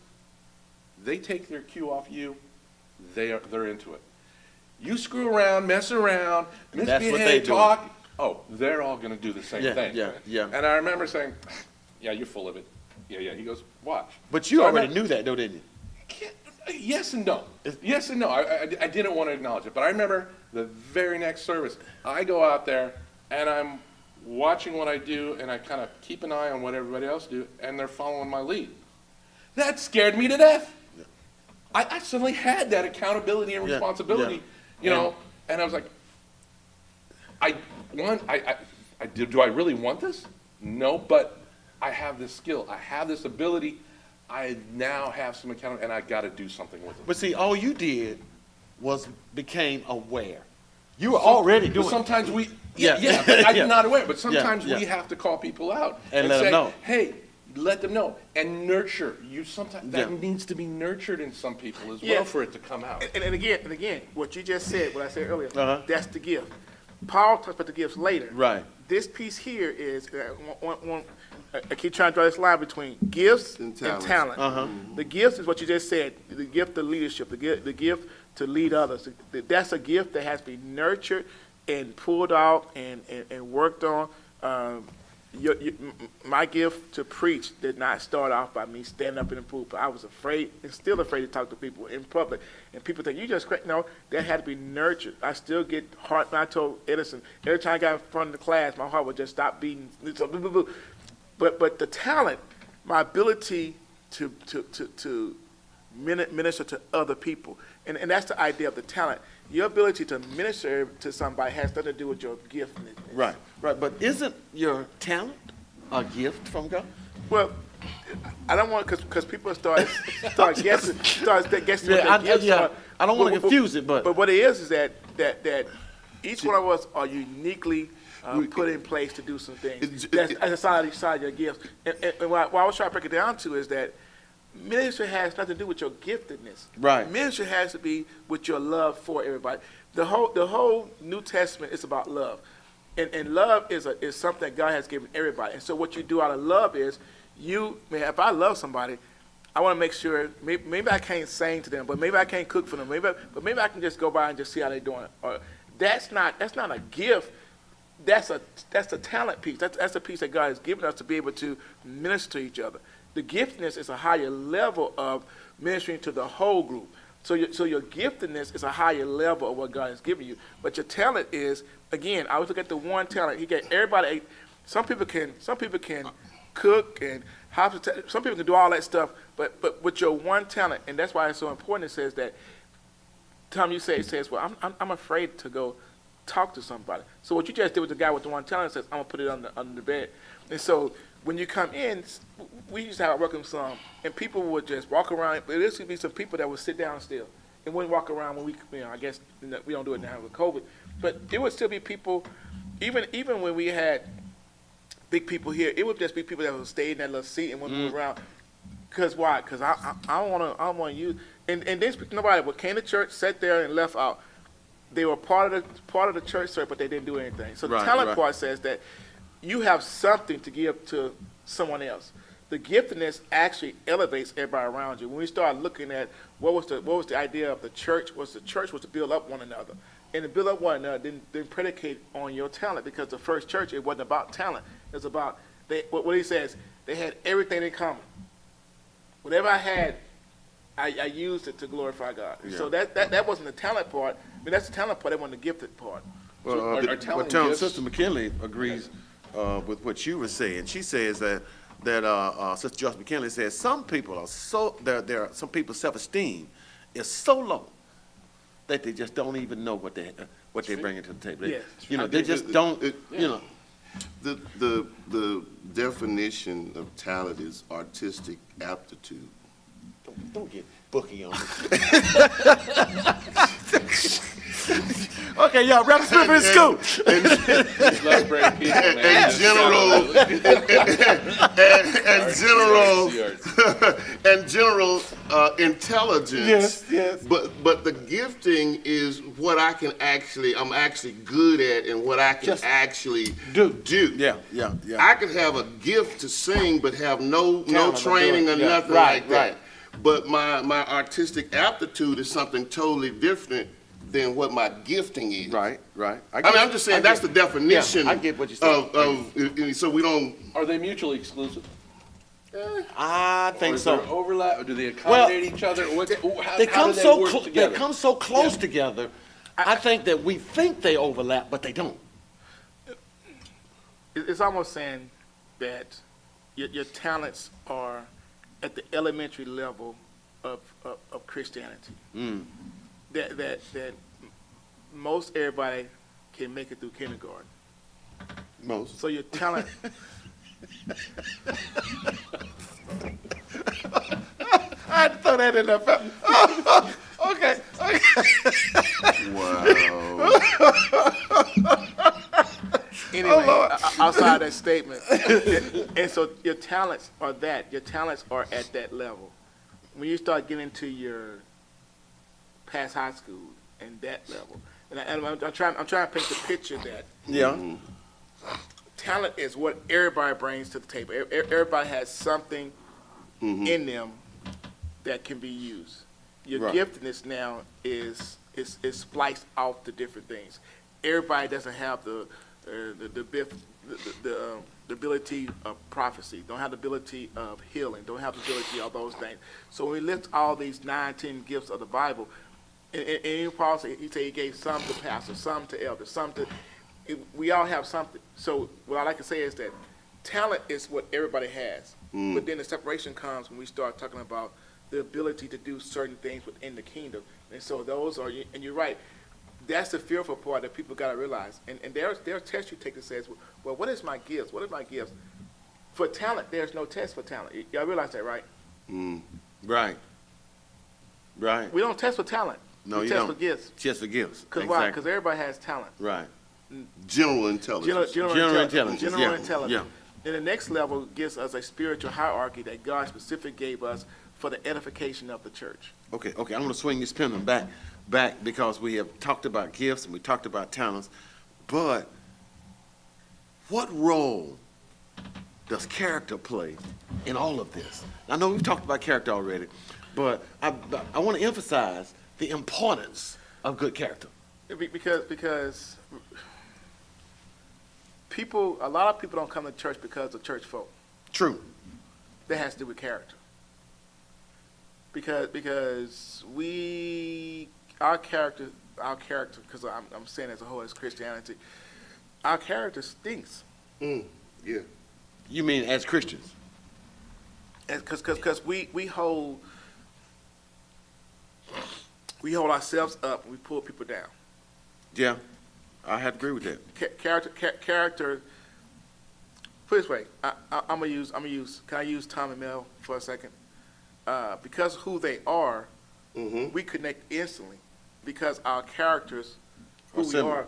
Speaker 3: they take their cue off you. They're into it. You screw around, mess around,
Speaker 1: That's what they
Speaker 3: misbehave,
Speaker 1: do.
Speaker 3: talk. Oh, they're all going to do the same
Speaker 1: Yeah,
Speaker 3: thing."
Speaker 1: yeah.
Speaker 3: And I remember saying, "Yeah, you're full of it." Yeah. He goes, "Watch."
Speaker 1: But you
Speaker 3: So I
Speaker 1: already
Speaker 3: remember-
Speaker 1: knew that, though, didn't you?
Speaker 3: Yes and no. Yes and no. I didn't want to acknowledge it. But I remember the very next service, I go out there and I'm watching what I do and I kind of keep an eye on what everybody else do and they're following my lead. That scared me to death. I suddenly had that accountability and
Speaker 1: Yeah,
Speaker 3: responsibility,
Speaker 1: yeah.
Speaker 3: you know, and I was like, do I really want this? No, but I have this skill. I have this ability. I now have some accountability, and I got to do something with it.
Speaker 1: But see, all you did was became aware. You were already
Speaker 3: But
Speaker 1: doing it.
Speaker 3: sometimes we,
Speaker 1: Yeah.
Speaker 3: but I'm
Speaker 1: Yeah.
Speaker 3: not aware. But sometimes
Speaker 1: yeah.
Speaker 3: we have to call people out
Speaker 1: And let 'em
Speaker 3: say,
Speaker 1: know.
Speaker 3: "Hey, let them know," and nurture. Sometimes that
Speaker 1: Yeah.
Speaker 3: needs to be nurtured in some people as
Speaker 4: Yeah.
Speaker 3: well for it to come out.
Speaker 4: And again, what you just said, what I said earlier,
Speaker 1: Uh-huh.
Speaker 4: that's the gift. Paul talks about the gifts later.
Speaker 1: Right.
Speaker 4: This piece here is, I keep trying to draw this line between gifts
Speaker 2: And
Speaker 4: and
Speaker 2: talents.
Speaker 4: talent.
Speaker 1: Uh-huh.
Speaker 4: The gifts is what you just said, the gift of leadership, the gift to lead others. That's a gift that has to be nurtured and pulled out and worked on. My gift to preach did not start off by me standing up in the pulpit. I was afraid and still afraid to talk to people in public. And people think, you just crazy. No, that had to be nurtured. I still get heart. I told Edison, every time I got in front of the class, my heart would just stop beating. But the talent, my ability to minister to other people, and that's the idea of the talent. Your ability to minister to somebody has nothing to do with your gift.
Speaker 1: Right. But isn't your talent a gift from God?
Speaker 4: Well, I don't want because people start guessing what their gifts are.
Speaker 1: I don't want to confuse it, but
Speaker 4: what it is that each one of us are uniquely put in place to do some things. That's aside of your gifts. And what I was trying to break it down to is that ministry has nothing to do with your giftedness.
Speaker 1: Right.
Speaker 4: Ministry has to be with your love for everybody. The whole New Testament is about love. And love is something that God has given everybody. And so what you do out of love is if I love somebody, I want to make sure, maybe I can't sing to them, but maybe I can't cook for them, but maybe I can just go by and just see how they're doing. Or that's not a gift. That's a talent piece. That's a piece that God has given us to be able to minister to each other. The giftedness is a higher level of ministering to the whole group. So your giftedness is a higher level of what God has given you. But your talent is, again, I always look at the one talent. He gave everybody. Some people can cook and hospitality. Some people can do all that stuff. But with your one talent, and that's why it's so important. It says that. Tom, it says, well, I'm afraid to go talk to somebody. So what you just did with the guy with the one talent says, I'm gonna put it under the bed. And so when you come in, we used to have a welcome song, and people would just walk around. But there used to be some people that would sit down still and wouldn't walk around when I guess we don't do it now with COVID. But there would still be people, even when we had big people here, it would just be people that would stay in that little seat and wouldn't move around. Cause why? Cause I don't want to use. And then nobody would came to church, sat there, and left out. they were part of the church service, but they didn't do anything. So the
Speaker 1: Right,
Speaker 4: talent
Speaker 1: right.
Speaker 4: part says that you have something to give to someone else. The giftedness actually elevates everybody around you. When we start looking at what was the idea of the church, the church was to build up one another. And to build up one another didn't predicate on your talent, because the first church, it wasn't about talent. It was about, what he says, they had everything in common. Whatever I had, I used it to glorify God.
Speaker 1: Yeah.
Speaker 4: So that wasn't the talent part. I mean, that's the talent part. That wasn't the gifted part.
Speaker 1: Well,
Speaker 3: So are talent gifts-
Speaker 1: Sister McKinley agrees with what you were saying. She says that Sister Joyce McKinley says some people are some people's self-esteem is so low that they just don't even know what they're bringing to the table.
Speaker 4: Yes.
Speaker 1: They just don't.
Speaker 2: The definition of talent is artistic aptitude.
Speaker 1: Don't get booky on me. Okay, y'all, Rapper Smith in school.
Speaker 3: Let's break people, man.
Speaker 2: And general intelligence.
Speaker 1: Yes.
Speaker 2: But the gifting is what I'm actually good at, and what I can
Speaker 1: Just
Speaker 2: actually
Speaker 1: do.
Speaker 2: do.
Speaker 1: Yeah.
Speaker 2: I could have a gift to sing, but have no
Speaker 1: Talent of
Speaker 2: training
Speaker 1: doing
Speaker 2: or
Speaker 1: it. Yeah.
Speaker 2: nothing
Speaker 1: Right,
Speaker 2: like that.
Speaker 1: right.
Speaker 2: But my artistic aptitude is something totally different than what my gifting is.
Speaker 1: Right.
Speaker 2: I'm just saying that's the definition.
Speaker 1: Yeah, I get what you're saying.
Speaker 2: So we don't.
Speaker 3: Are they mutually exclusive?
Speaker 1: I
Speaker 3: Or
Speaker 1: think
Speaker 3: is there
Speaker 1: so.
Speaker 3: overlap, or do they accommodate each other? How
Speaker 1: They
Speaker 3: do
Speaker 1: come
Speaker 3: they
Speaker 1: so
Speaker 3: work
Speaker 1: they
Speaker 3: together?
Speaker 1: come so close together. I think that we think they overlap, but they don't.
Speaker 4: It's almost saying that your talents are at the elementary level of Christianity. That most everybody can make it through kindergarten.
Speaker 1: Most.
Speaker 4: So your talent.
Speaker 1: I had to throw that in there. Okay.
Speaker 2: Wow.
Speaker 4: Anyway, outside that statement, and so your talents are that. Your talents are at that level. When you start getting to your past high school and that level, and I'm trying to paint the picture that
Speaker 1: Yeah.
Speaker 4: talent is what everybody brings to the table. Everybody has something in them that can be used. Your
Speaker 1: Right.
Speaker 4: giftedness now is spliced off to different things. Everybody doesn't have the ability of prophecy, don't have the ability of healing, don't have the ability of those things. So when we lift all these 9, 10 gifts of the Bible, and Paul said, he gave some to pastors, some to elders, some to, we all have something. So what I like to say is that talent is what everybody has, but then the separation comes when we start talking about the ability to do certain things within the kingdom. And so those are, and you're right, that's the fearful part that people got to realize. And there's tests you take that says, well, what is my gifts? What is my gifts? For talent, there's no test for talent. Y'all realize that, right?
Speaker 1: Right.
Speaker 4: We don't test for talent.
Speaker 1: No,
Speaker 4: we
Speaker 1: you
Speaker 4: test
Speaker 1: don't.
Speaker 4: for gifts.
Speaker 1: Just for gifts.
Speaker 4: Because why? Because everybody has talent.
Speaker 1: Right.
Speaker 2: General intelligence.
Speaker 1: General intelligence.
Speaker 4: General
Speaker 1: Yeah.
Speaker 4: intelligence.
Speaker 1: Yeah.
Speaker 4: Then the next level gives us a spiritual hierarchy that God specifically gave us for the edification of the church.
Speaker 1: Okay. I'm going to swing this pendulum back because we have talked about gifts and we talked about talents, but what role does character play in all of this? I know we've talked about character already, but I want to emphasize the importance of good character.
Speaker 4: Because a lot of people don't come to church because of church folk.
Speaker 1: True.
Speaker 4: That has to do with character. Because our character, because I'm saying as a whole as Christianity, our character stinks.
Speaker 2: Yeah.
Speaker 1: You mean as Christians?
Speaker 4: Because we hold ourselves up and we pull people down.
Speaker 1: Yeah, I have to agree with that.
Speaker 4: Character. Put it this way, I'm gonna use. Can I use Tom and Mel for a second? Because of who they are, we connect instantly. Because our characters, who we are,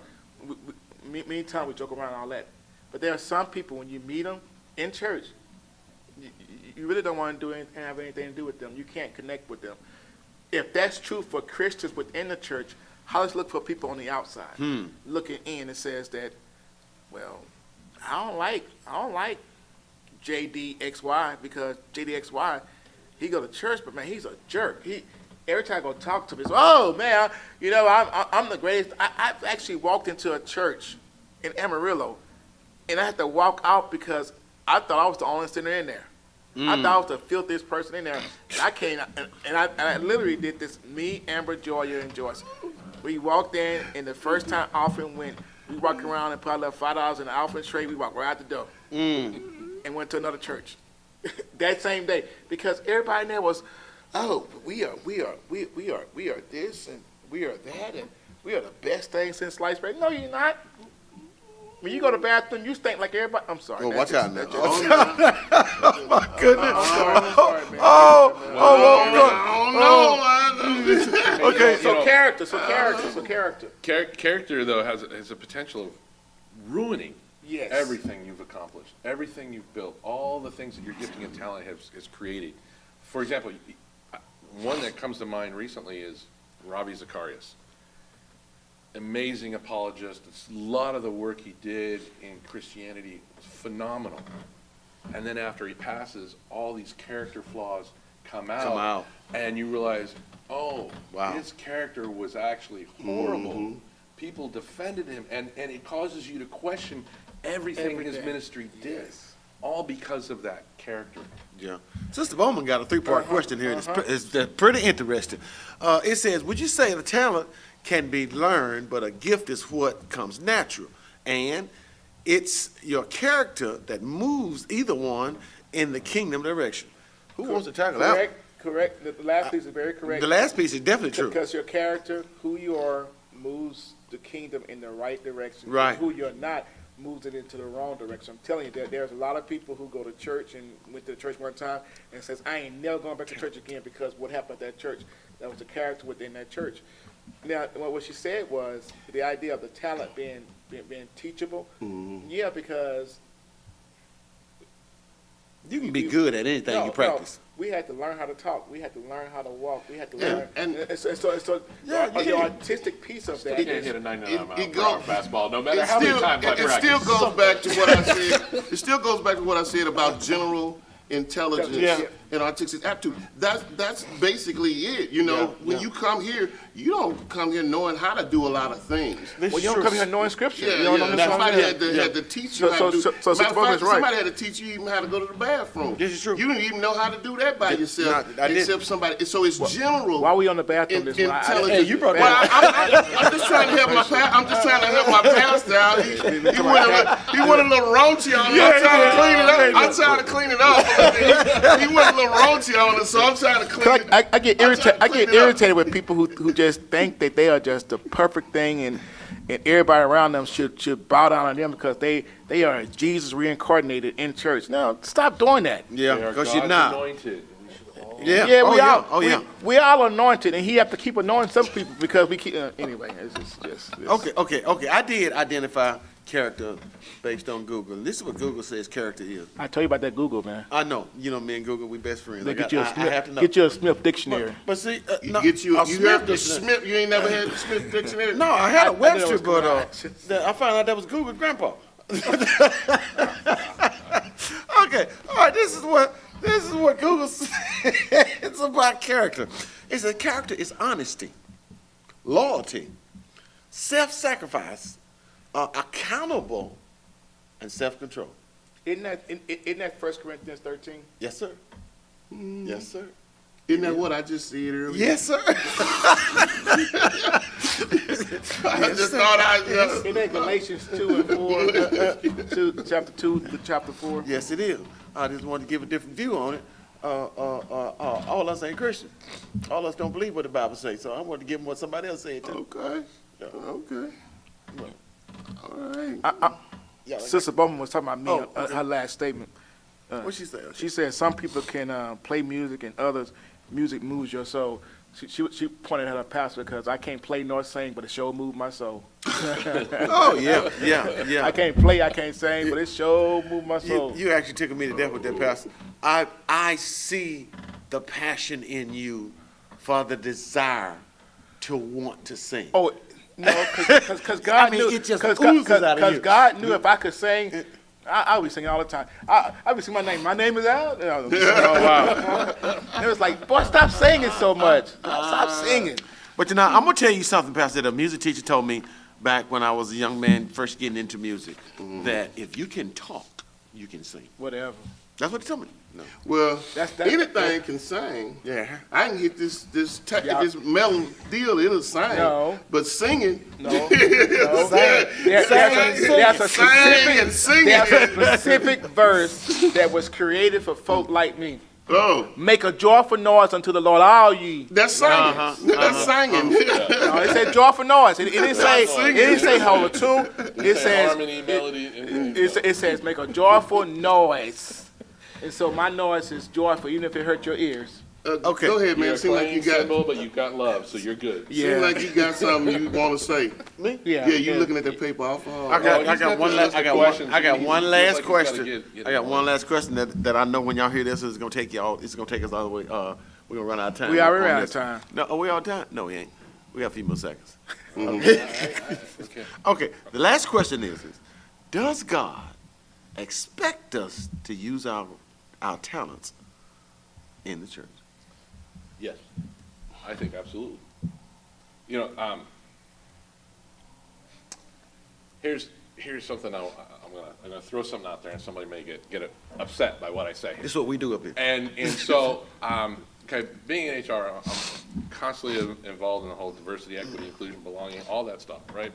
Speaker 4: me and Tom, we joke around and all that. But there are some people when you meet them in church, you really don't want to have anything to do with them. You can't connect with them. If that's true for Christians within the church, How let's look for people on the outside looking in. It says that, well, I don't like JDXY because JDXY, he go to church, but man, he's a jerk. Every time I go talk to him, he's, oh man, I'm the greatest. I've actually walked into a church in Amarillo, and I had to walk out because I thought I was the only sinner in there. I thought I was the filthiest person in there. And I came, and I literally did this, me, Amber, Joya, and Joyce. We walked in, and the first time offering went, we walked around and put our little $5 in the offering tray. We walked right out the door and went to another church that same day because everybody in there was, oh, we are this and we are that and we are the best thing since sliced bread. No, you're not. When you go to the bathroom, you stink like everybody. I'm sorry.
Speaker 1: Oh,
Speaker 4: man.
Speaker 1: watch out now.
Speaker 2: Oh
Speaker 1: My goodness.
Speaker 4: I'm sorry, man.
Speaker 2: no.
Speaker 1: Okay.
Speaker 4: So character.
Speaker 3: Character, though, has a potential of ruining
Speaker 4: Yes.
Speaker 3: everything you've accomplished, everything you've built, all the things that your gifting and talent has created. For example, one that comes to mind recently is Ravi Zacharias. Amazing apologist. A lot of the work he did in Christianity was phenomenal. And then after he passes, all these character flaws come out. And you realize, oh,
Speaker 1: Wow.
Speaker 3: his character was actually horrible. People defended him, and it causes you to question everything his ministry did, all because of that character.
Speaker 1: Yeah. Sister Bowman got a three-part question here. It's pretty interesting. It says, would you say the talent can be learned, but a gift is what comes natural? And it's your character that moves either one in the kingdom direction. Who wants to tackle that one?
Speaker 4: Correct. The last piece is very correct.
Speaker 1: The last piece is definitely true.
Speaker 4: Because your character, who you are, moves the kingdom in the right direction.
Speaker 1: Right.
Speaker 4: Who you're not moves it into the wrong direction. I'm telling you that there's a lot of people who go to church and went to church one time and says, I ain't never going back to church again because what happened at that church, that was the character within that church. Now, what she said was the idea of the talent being teachable. Yeah, because
Speaker 1: You can be good at anything you practice.
Speaker 4: we had to learn how to talk. We had to learn how to walk. We had to
Speaker 2: Yeah,
Speaker 4: learn.
Speaker 2: and-
Speaker 4: So the artistic piece of that
Speaker 3: You can't hit a 99 mile
Speaker 2: it
Speaker 3: per hour
Speaker 2: goes-
Speaker 3: fastball, no matter how many times I
Speaker 2: it
Speaker 3: practice.
Speaker 2: still goes back to what I said. It still goes back to what I said about general intelligence
Speaker 4: Yeah.
Speaker 2: and artistic aptitude. That's basically it. You know, when you come here, you don't come here knowing how to do a lot of things.
Speaker 1: This
Speaker 4: Well,
Speaker 1: is
Speaker 4: you don't
Speaker 1: true.
Speaker 4: come here knowing scripture.
Speaker 2: Yeah,
Speaker 4: You don't know
Speaker 2: yeah.
Speaker 4: this
Speaker 2: Somebody
Speaker 4: song.
Speaker 2: had to teach you how to do.
Speaker 4: So
Speaker 2: Matter of
Speaker 4: Sister Bowman
Speaker 2: fact,
Speaker 4: is right.
Speaker 2: somebody had to teach you even how to go to the bathroom.
Speaker 1: This is true.
Speaker 2: You didn't even know how to do that by yourself,
Speaker 1: I didn't.
Speaker 2: except somebody. So it's general.
Speaker 4: While we on the bathroom,
Speaker 2: Intelligence.
Speaker 1: Hey, you brought
Speaker 2: Well, I'm just trying to help my pastor out. He went a little raunchy on me. I'm trying to clean it up. He went a little raunchy on us, so I'm trying to clean it up.
Speaker 4: I get irritated. I get irritated with people who just think that they are just the perfect thing, and everybody around them should bow down on them because they are Jesus reincarnated in church. No, stop doing that.
Speaker 1: Yeah,
Speaker 3: They are
Speaker 1: because you're
Speaker 3: God's
Speaker 1: not.
Speaker 3: anointed. We should all-
Speaker 1: Yeah.
Speaker 4: Yeah, we
Speaker 1: Oh,
Speaker 4: all.
Speaker 1: Oh, yeah.
Speaker 4: We all anointed, and he have to keep anointing some people because we keep. Anyway, it's just.
Speaker 1: Okay. I did identify character based on Google. And this is what Google says character is.
Speaker 4: I told you about that Google, man.
Speaker 1: I know. You know, me and Google, we best friends.
Speaker 4: They
Speaker 1: I
Speaker 4: get you a
Speaker 1: I have to know.
Speaker 4: Smith, get you a Smith dictionary.
Speaker 1: But see,
Speaker 2: You get you.
Speaker 1: a
Speaker 2: You
Speaker 1: Smith
Speaker 2: heard the
Speaker 1: dictionary.
Speaker 2: Smith. You ain't never had the Smith dictionary.
Speaker 1: No, I had a
Speaker 4: I knew it
Speaker 1: Webster,
Speaker 4: was
Speaker 1: but
Speaker 4: correct.
Speaker 1: I found out that was Google's grandpa. Okay, all right. This is what Google says. It's about character. It's a character is honesty, loyalty, self-sacrifice, accountable, and self-control.
Speaker 4: Isn't that 1 Corinthians 13?
Speaker 1: Yes, sir. Yes, sir.
Speaker 2: Isn't that what I just said earlier?
Speaker 1: Yes, sir.
Speaker 2: I just thought
Speaker 4: Isn't that Galatians 2 and 4? Chapter 2 to chapter 4?
Speaker 1: Yes, it is. I just wanted to give a different view on it. All of us ain't Christian. All of us don't believe what the Bible says. So I wanted to give them what somebody else said too.
Speaker 2: Okay. Okay. All right.
Speaker 1: Yeah,
Speaker 4: Sister Bowman was talking about me
Speaker 1: Oh,
Speaker 4: her last statement.
Speaker 1: what she say?
Speaker 4: She said some people can play music and others, music moves your soul. She pointed at her pastor because I can't play nor sing, but it sure moved my soul.
Speaker 1: Oh yeah.
Speaker 4: I can't play, I can't sing, but it sure moved my soul.
Speaker 1: You actually took me to death with that, Pastor. I see the passion in you for the desire to want to sing?
Speaker 4: Oh, no, because God
Speaker 1: I mean,
Speaker 4: knew.
Speaker 1: it just
Speaker 4: Cause,
Speaker 1: oozes out of
Speaker 4: Because
Speaker 1: you.
Speaker 4: God knew if I could sing, I would sing all the time. I would sing my name. My name is Al. Oh, wow. It was like, boy, stop singing so much. Stop singing.
Speaker 1: But I'm gonna tell you something, Pastor. A music teacher told me back when I was a young man first getting into music that if you can talk, you can sing.
Speaker 4: Whatever.
Speaker 1: That's what he told me. No.
Speaker 2: Well,
Speaker 4: That's-
Speaker 2: anything can sing.
Speaker 1: Yeah.
Speaker 2: I can get this
Speaker 4: Yeah.
Speaker 2: this melon deal, it'll sing.
Speaker 4: No.
Speaker 2: But singing,
Speaker 4: No.
Speaker 2: there's
Speaker 4: There's a
Speaker 2: sing and singing.
Speaker 4: There's a specific verse that was created for folk like me.
Speaker 2: Oh,
Speaker 4: Make a joyful noise unto the Lord, all ye.
Speaker 2: that's singing. That's singing.
Speaker 4: No, it said joyful noise. It didn't say hold a tune. It says
Speaker 3: harmony, melody, and
Speaker 4: it says make a joyful noise. And so my noise is joyful, even if it hurt your ears.
Speaker 1: Okay.
Speaker 2: Go ahead, man.
Speaker 3: you're a
Speaker 2: Seem like you
Speaker 3: playing
Speaker 2: got.
Speaker 3: symbol, but you've got love, so you're good.
Speaker 2: Seem like you got something you want to say.
Speaker 1: Me?
Speaker 4: Yeah.
Speaker 2: Yeah, you looking at that paper off.
Speaker 1: I got one last. I got one last question.
Speaker 3: get
Speaker 1: I got one last question that I know when y'all hear this is gonna take y'all. It's gonna take us all the way. We're gonna run out of time.
Speaker 4: We already
Speaker 1: on
Speaker 4: ran out
Speaker 1: this.
Speaker 4: of time.
Speaker 1: No, are we out of time? No, we ain't. We got a few more seconds.
Speaker 3: Okay.
Speaker 1: Okay. The last question is does God expect us to use our talents in the church?
Speaker 3: Yes, I think absolutely. You know, here's something I'm gonna throw something out there, and somebody may get upset by what I say.
Speaker 1: This is what we do up here.
Speaker 3: And so, okay, being in HR, I'm constantly involved in the whole diversity, equity, inclusion, belonging, all that stuff, right?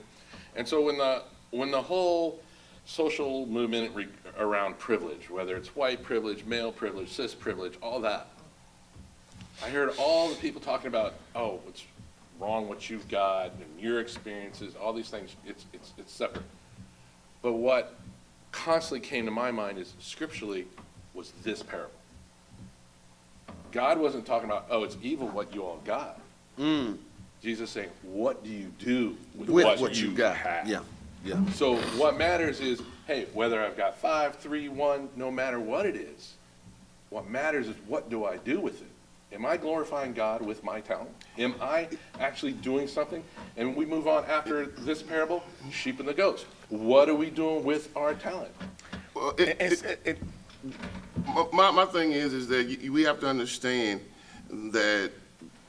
Speaker 3: And so when the whole social movement around privilege, whether it's white privilege, male privilege, cis privilege, all that, I heard all the people talking about, oh, what's wrong what you've got and your experiences, all these things. It's separate. But what constantly came to my mind is scripturally was this parable. God wasn't talking about, oh, it's evil what you all got. Jesus saying, what do you do with what you
Speaker 1: got?
Speaker 3: have?
Speaker 1: Yeah. Yeah.
Speaker 3: So what matters is, hey, whether I've got 5, 3, 1, no matter what it is, what matters is what do I do with it? Am I glorifying God with my talent? Am I actually doing something? And we move on after this parable, sheep and the goats. What are we doing with our talent?
Speaker 2: Well,
Speaker 4: It-
Speaker 2: my thing is that we have to understand that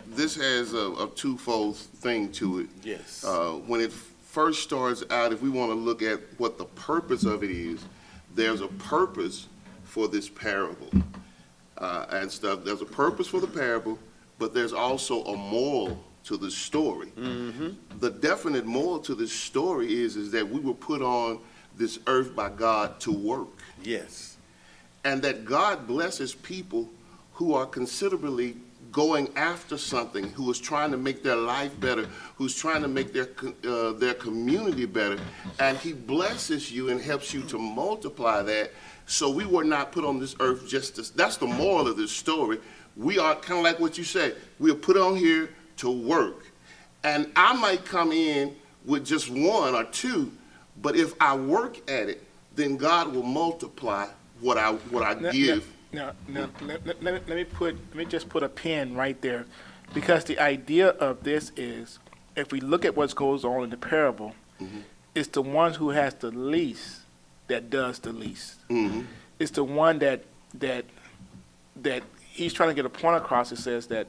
Speaker 2: this has a twofold thing to it.
Speaker 1: Yes.
Speaker 2: When it first starts out, if we want to look at what the purpose of it is, there's a purpose for this parable and stuff. There's a purpose for the parable, but there's also a moral to the story. The definite moral to this story is that we were put on this earth by God to work.
Speaker 1: Yes.
Speaker 2: And that God blesses people who are considerably going after something, who is trying to make their life better, who's trying to make their community better, and He blesses you and helps you to multiply that. So we were not put on this earth just to, that's the moral of this story. We are kind of like what you said, we are put on here to work. And I might come in with just 1 or 2, but if I work at it, then God will multiply what I give.
Speaker 4: Now, let me just put a pin right there, because the idea of this is, if we look at what goes on in the parable, it's the one who has the least that does the least. It's the one that he's trying to get a point across. It says that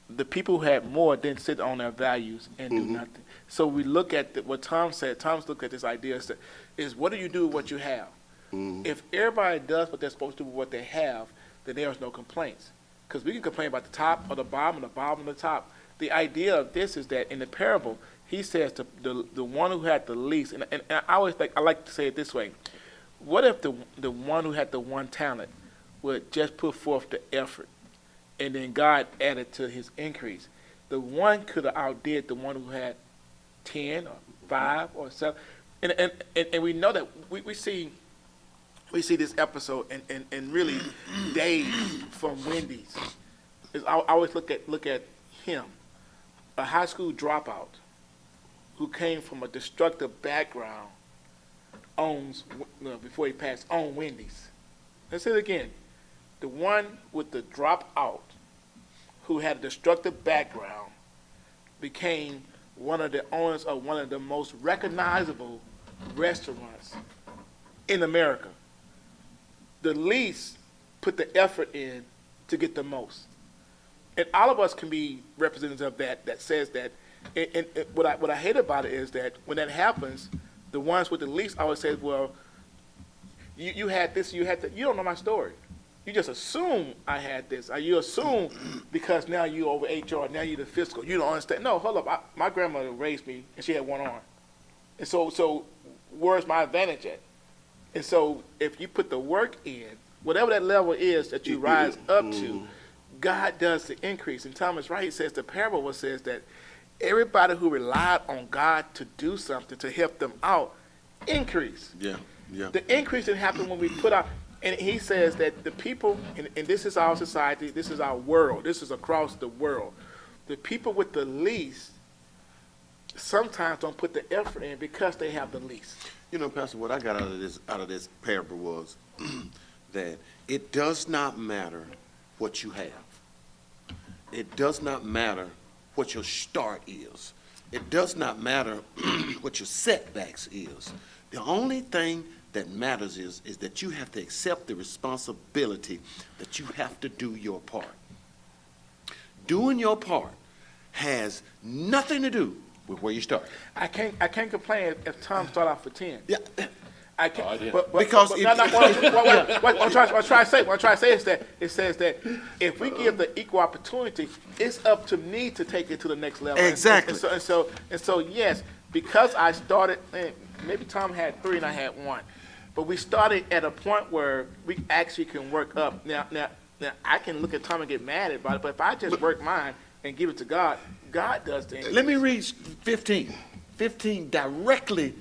Speaker 4: the people who had more didn't sit on their values and do nothing. So we look at what Tom said. Tom's looked at this idea is what do you do with what you have? If everybody does what they're supposed to do with what they have, then there's no complaints. Because we can complain about the top or the bottom and the bottom and the top. The idea of this is that in the parable, he says the one who had the least, and I like to say it this way. What if the one who had the one talent would just put forth the effort, and then God added to his increase? The one could have outdid the one who had 10 or 5 or 7. And we know that we see this episode and really Dave from Wendy's. I always look at him, a high school dropout who came from a destructive background, before he passed, owned Wendy's. Let's say it again. The one with the dropout who had a destructive background became one of the owners of one of the most recognizable restaurants in America. The least put the effort in to get the most. And all of us can be representatives of that says that. And what I hate about it is that when that happens, the ones with the least always say, well, you had this, you had that. You don't know my story. You just assume I had this. Or you assume because now you over HR, now you the fiscal. You don't understand. No, hold up. My grandmother raised me, and she had one arm. And so where's my advantage at? And so if you put the work in, whatever that level is that you rise up to, God does the increase. And Thomas Wright says, the parable says that everybody who relied on God to do something to help them out, increase.
Speaker 1: Yeah.
Speaker 4: The increase that happened when we put out, and he says that the people, and this is our society, this is our world, this is across the world. The people with the least sometimes don't put the effort in because they have the least.
Speaker 1: You know, Pastor, what I got out of this parable was that it does not matter what you have. It does not matter what your start is. It does not matter what your setbacks is. The only thing that matters is that you have to accept the responsibility that you have to do your part. Doing your part has nothing to do with where you start.
Speaker 4: I can't complain if Tom started off with 10.
Speaker 1: Yeah.
Speaker 4: I can't,
Speaker 3: Oh, I did.
Speaker 1: Because
Speaker 4: what I'm trying to say is that it says that if we give the equal opportunity, it's up to me to take it to the next level.
Speaker 1: Exactly.
Speaker 4: And so yes, because I started, maybe Tom had 3 and I had 1, but we started at a point where we actually can work up. Now I can look at Tom and get mad about it, but if I just work mine and give it to God, God does the increase.
Speaker 1: Let me read 15. 15 directly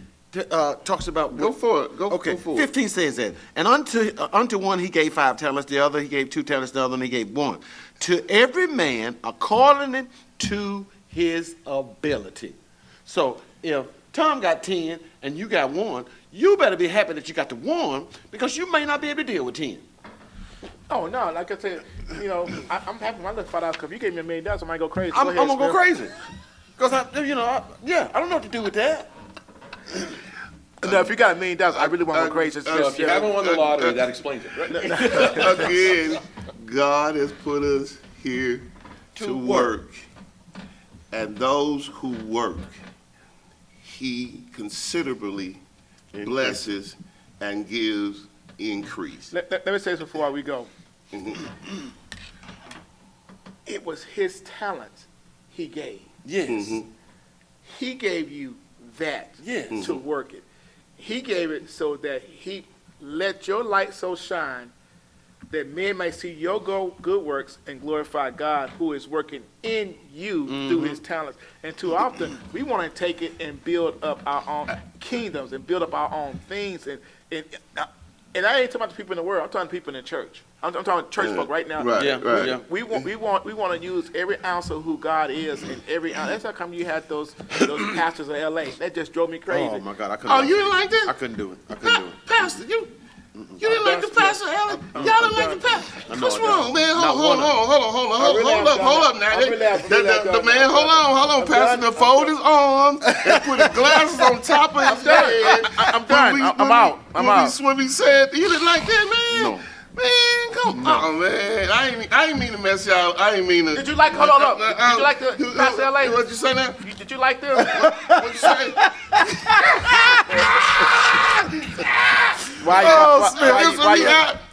Speaker 1: talks about.
Speaker 2: Go for it. Go
Speaker 1: Okay,
Speaker 2: for it.
Speaker 1: 15 says that. And unto one he gave 5 talents, the other he gave 2 talents, the other one he gave 1. To every man according to his ability. So if Tom got 10 and you got 1, you better be happy that you got the 1 because you may not be able to deal with 10.
Speaker 4: Oh no, like I said, I'm happy when I look $5 because if you gave me $1 million, I might go crazy.
Speaker 1: I'm
Speaker 4: Go ahead,
Speaker 1: gonna go
Speaker 4: Smith.
Speaker 1: crazy because I don't know what to do with that.
Speaker 4: No, if you got $1 million, I really want to go crazy.
Speaker 3: So if you haven't won the lottery, that explains it, right?
Speaker 2: Again, God has put us here to work. And those who work, he considerably blesses and gives increase.
Speaker 4: Let me say this before we go. It was his talent he gave.
Speaker 1: Yes.
Speaker 4: He gave you that
Speaker 1: Yes.
Speaker 4: to work it. He gave it so that he let your light so shine that men may see your good works and glorify God who is working in you through his talents. And too often, we want to take it and build up our own kingdoms and build up our own things. And I ain't talking about the people in the world. I'm talking to people in the church. I'm talking church folk right now.
Speaker 2: Right,
Speaker 1: Yeah,
Speaker 2: right.
Speaker 1: yeah.
Speaker 4: We want to use every ounce of who God is and every ounce. That's how come you had those pastors in L.A. That just drove me crazy.
Speaker 1: Oh my God, I couldn't.
Speaker 2: Oh, you didn't like that?
Speaker 1: I couldn't do it. I couldn't do it.
Speaker 2: Pastor, you didn't like the pastor, Alan? Y'all didn't like the pastor? What's wrong, man? Hold up now. The man, hold on, Pastor. To fold his arms and put his glasses on top of his head.
Speaker 4: I'm done. I'm out.
Speaker 2: When we said, you didn't like that, man?
Speaker 1: No.
Speaker 2: Man, come on, man. I ain't mean to mess y'all. I ain't mean to.
Speaker 4: Did you like? Hold on. Did you like the Pastor L.A.?
Speaker 2: What'd you say now?
Speaker 4: Did you like this?
Speaker 2: What'd you say?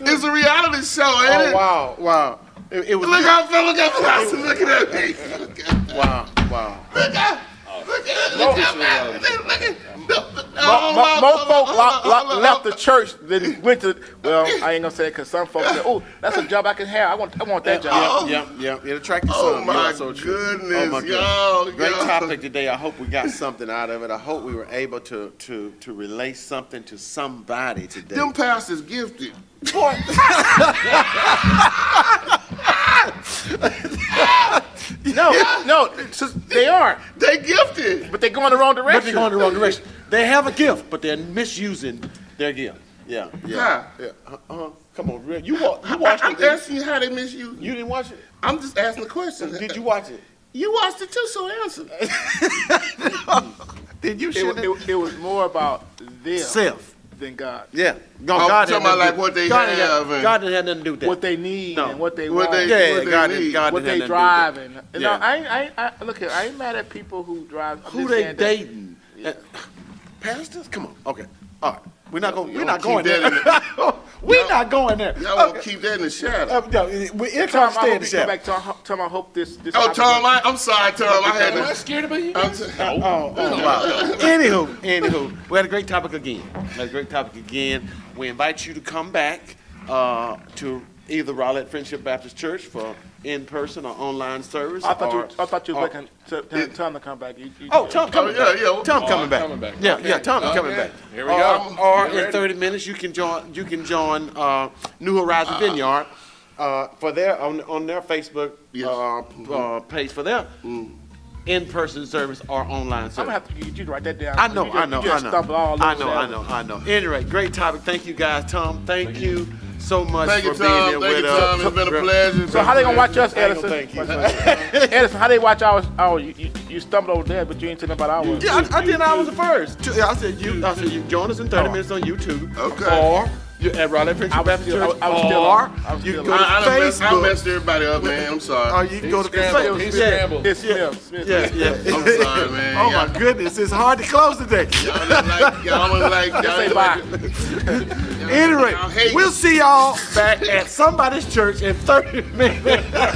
Speaker 2: It's a reality show, ain't it?
Speaker 1: Wow. It was.
Speaker 2: Look how Pastor looking at me.
Speaker 1: Wow.
Speaker 2: Look at
Speaker 4: Most folk left the church, then went to. Well, I ain't gonna say it because some folks said, "Oh, that's a job I can have. I want that job."
Speaker 1: Yeah. It attracted
Speaker 2: Oh
Speaker 1: some.
Speaker 2: my
Speaker 1: Yeah, so true.
Speaker 2: goodness,
Speaker 1: Oh my goodness.
Speaker 2: y'all.
Speaker 1: Great topic today. I hope we got something out of it. I hope we were able to relate something to somebody today.
Speaker 2: Them pastors gifted.
Speaker 1: Boy.
Speaker 4: No, they are,
Speaker 2: They gifted.
Speaker 4: but they're going the wrong
Speaker 1: But
Speaker 4: direction.
Speaker 1: they're going the wrong direction. They have a gift, but they're misusing their gift. Yeah. Come on, Rick. You watched it.
Speaker 2: I'm
Speaker 1: didn't
Speaker 2: asking you how they miss you.
Speaker 1: you? You didn't watch it?
Speaker 2: I'm just asking the question.
Speaker 1: Did you watch it?
Speaker 2: You watched it too, so answer.
Speaker 1: Then you should
Speaker 4: It was more about them
Speaker 1: self.
Speaker 4: than God.
Speaker 1: Yeah.
Speaker 2: I'm
Speaker 1: God
Speaker 2: talking
Speaker 1: had
Speaker 2: about
Speaker 1: nothing
Speaker 2: like
Speaker 1: to do-
Speaker 2: what they
Speaker 1: God
Speaker 2: have and-
Speaker 1: God didn't have nothing to do with that.
Speaker 4: What they need
Speaker 1: No.
Speaker 4: and what they
Speaker 2: What
Speaker 4: want.
Speaker 2: they-
Speaker 1: yeah,
Speaker 2: what they
Speaker 1: God
Speaker 2: need.
Speaker 1: didn't, God
Speaker 4: What
Speaker 1: didn't
Speaker 4: they
Speaker 1: have
Speaker 4: drive
Speaker 1: nothing to do with
Speaker 4: and
Speaker 1: Yeah.
Speaker 4: no, I look here. I ain't mad at people who drive. I'm
Speaker 1: Who
Speaker 4: just
Speaker 1: they
Speaker 4: saying that-
Speaker 1: dating? Pastors? Come on. Okay. All right. We're not going. We're
Speaker 2: Y'all
Speaker 1: not
Speaker 2: keep
Speaker 1: going there.
Speaker 2: that
Speaker 1: We're not going there.
Speaker 2: Y'all want to keep that in the shadow.
Speaker 1: It's
Speaker 4: Tom,
Speaker 1: stay
Speaker 4: I
Speaker 1: in
Speaker 4: hope
Speaker 1: the
Speaker 4: you come
Speaker 1: shadow.
Speaker 4: back. Tom, I hope this.
Speaker 2: Oh,
Speaker 4: topic
Speaker 2: Tom,
Speaker 4: was-
Speaker 2: I'm sorry, Tom. I had
Speaker 3: Am I
Speaker 2: to.
Speaker 3: scared about you?
Speaker 2: I'm
Speaker 3: guys?
Speaker 1: Oh, wow. Anywho, we had a great topic again. We invite you to come back to either Rowlett Friendship Baptist Church for in-person or online service.
Speaker 4: I thought you
Speaker 1: or-
Speaker 4: was looking to Tom to come back.
Speaker 1: Oh, Tom coming back.
Speaker 2: yeah.
Speaker 1: Tom
Speaker 3: Oh,
Speaker 1: coming
Speaker 3: I'm
Speaker 1: back.
Speaker 3: coming back.
Speaker 1: Yeah,
Speaker 3: Okay.
Speaker 1: yeah, Tom is coming
Speaker 3: Okay.
Speaker 1: back.
Speaker 3: Here we go.
Speaker 1: Or
Speaker 3: Get
Speaker 1: in
Speaker 3: ready.
Speaker 1: 30 minutes, you can join New Horizon Vineyard for their on their Facebook
Speaker 2: Yes.
Speaker 1: page for their in-person service or online
Speaker 4: I'm
Speaker 1: service.
Speaker 4: gonna have to get you to write that down.
Speaker 1: I know.
Speaker 4: You just stumbled all over
Speaker 1: I
Speaker 4: that.
Speaker 1: know. Anyway, great topic. Thank you guys. Tom, thank you so much
Speaker 2: Thank you,
Speaker 1: for being here
Speaker 2: Tom. Thank
Speaker 1: with
Speaker 2: you,
Speaker 1: us.
Speaker 2: Tom. It's been a pleasure.
Speaker 4: So how they gonna watch us,
Speaker 1: I ain't
Speaker 4: Edison?
Speaker 1: gonna thank you.
Speaker 4: Edison, how they watch ours? Oh, you stumbled over there, but you ain't telling about ours.
Speaker 1: Yeah, I did. I was the first. I said you join us in 30 minutes on YouTube.
Speaker 2: Okay.
Speaker 1: Or you at Rowlett Friendship Baptist Church.
Speaker 4: I was still
Speaker 1: or
Speaker 4: on. I was
Speaker 1: you
Speaker 4: still
Speaker 1: go
Speaker 4: on.
Speaker 1: to
Speaker 2: I
Speaker 1: Facebook.
Speaker 2: messed everybody up, man. I'm
Speaker 1: Or
Speaker 2: sorry.
Speaker 1: you can go to
Speaker 3: scrambled.
Speaker 1: Facebook.
Speaker 3: He
Speaker 1: Yeah.
Speaker 3: scrambled.
Speaker 4: It's Smith.
Speaker 1: Yeah.
Speaker 2: I'm sorry, man.
Speaker 1: Oh my goodness, it's hard to close today.
Speaker 2: Y'all was like, y'all
Speaker 4: Say
Speaker 2: was
Speaker 4: bye.
Speaker 2: like,
Speaker 1: Anyway,
Speaker 2: y'all hate-
Speaker 1: we'll see y'all back at somebody's church in 30 minutes.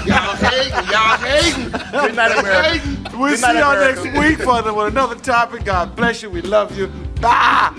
Speaker 2: Y'all hating.
Speaker 4: Good night, America.
Speaker 1: We'll
Speaker 4: Good
Speaker 1: see
Speaker 4: night,
Speaker 1: y'all
Speaker 4: America.
Speaker 1: next week for with another topic. God bless you. We love you. Bye.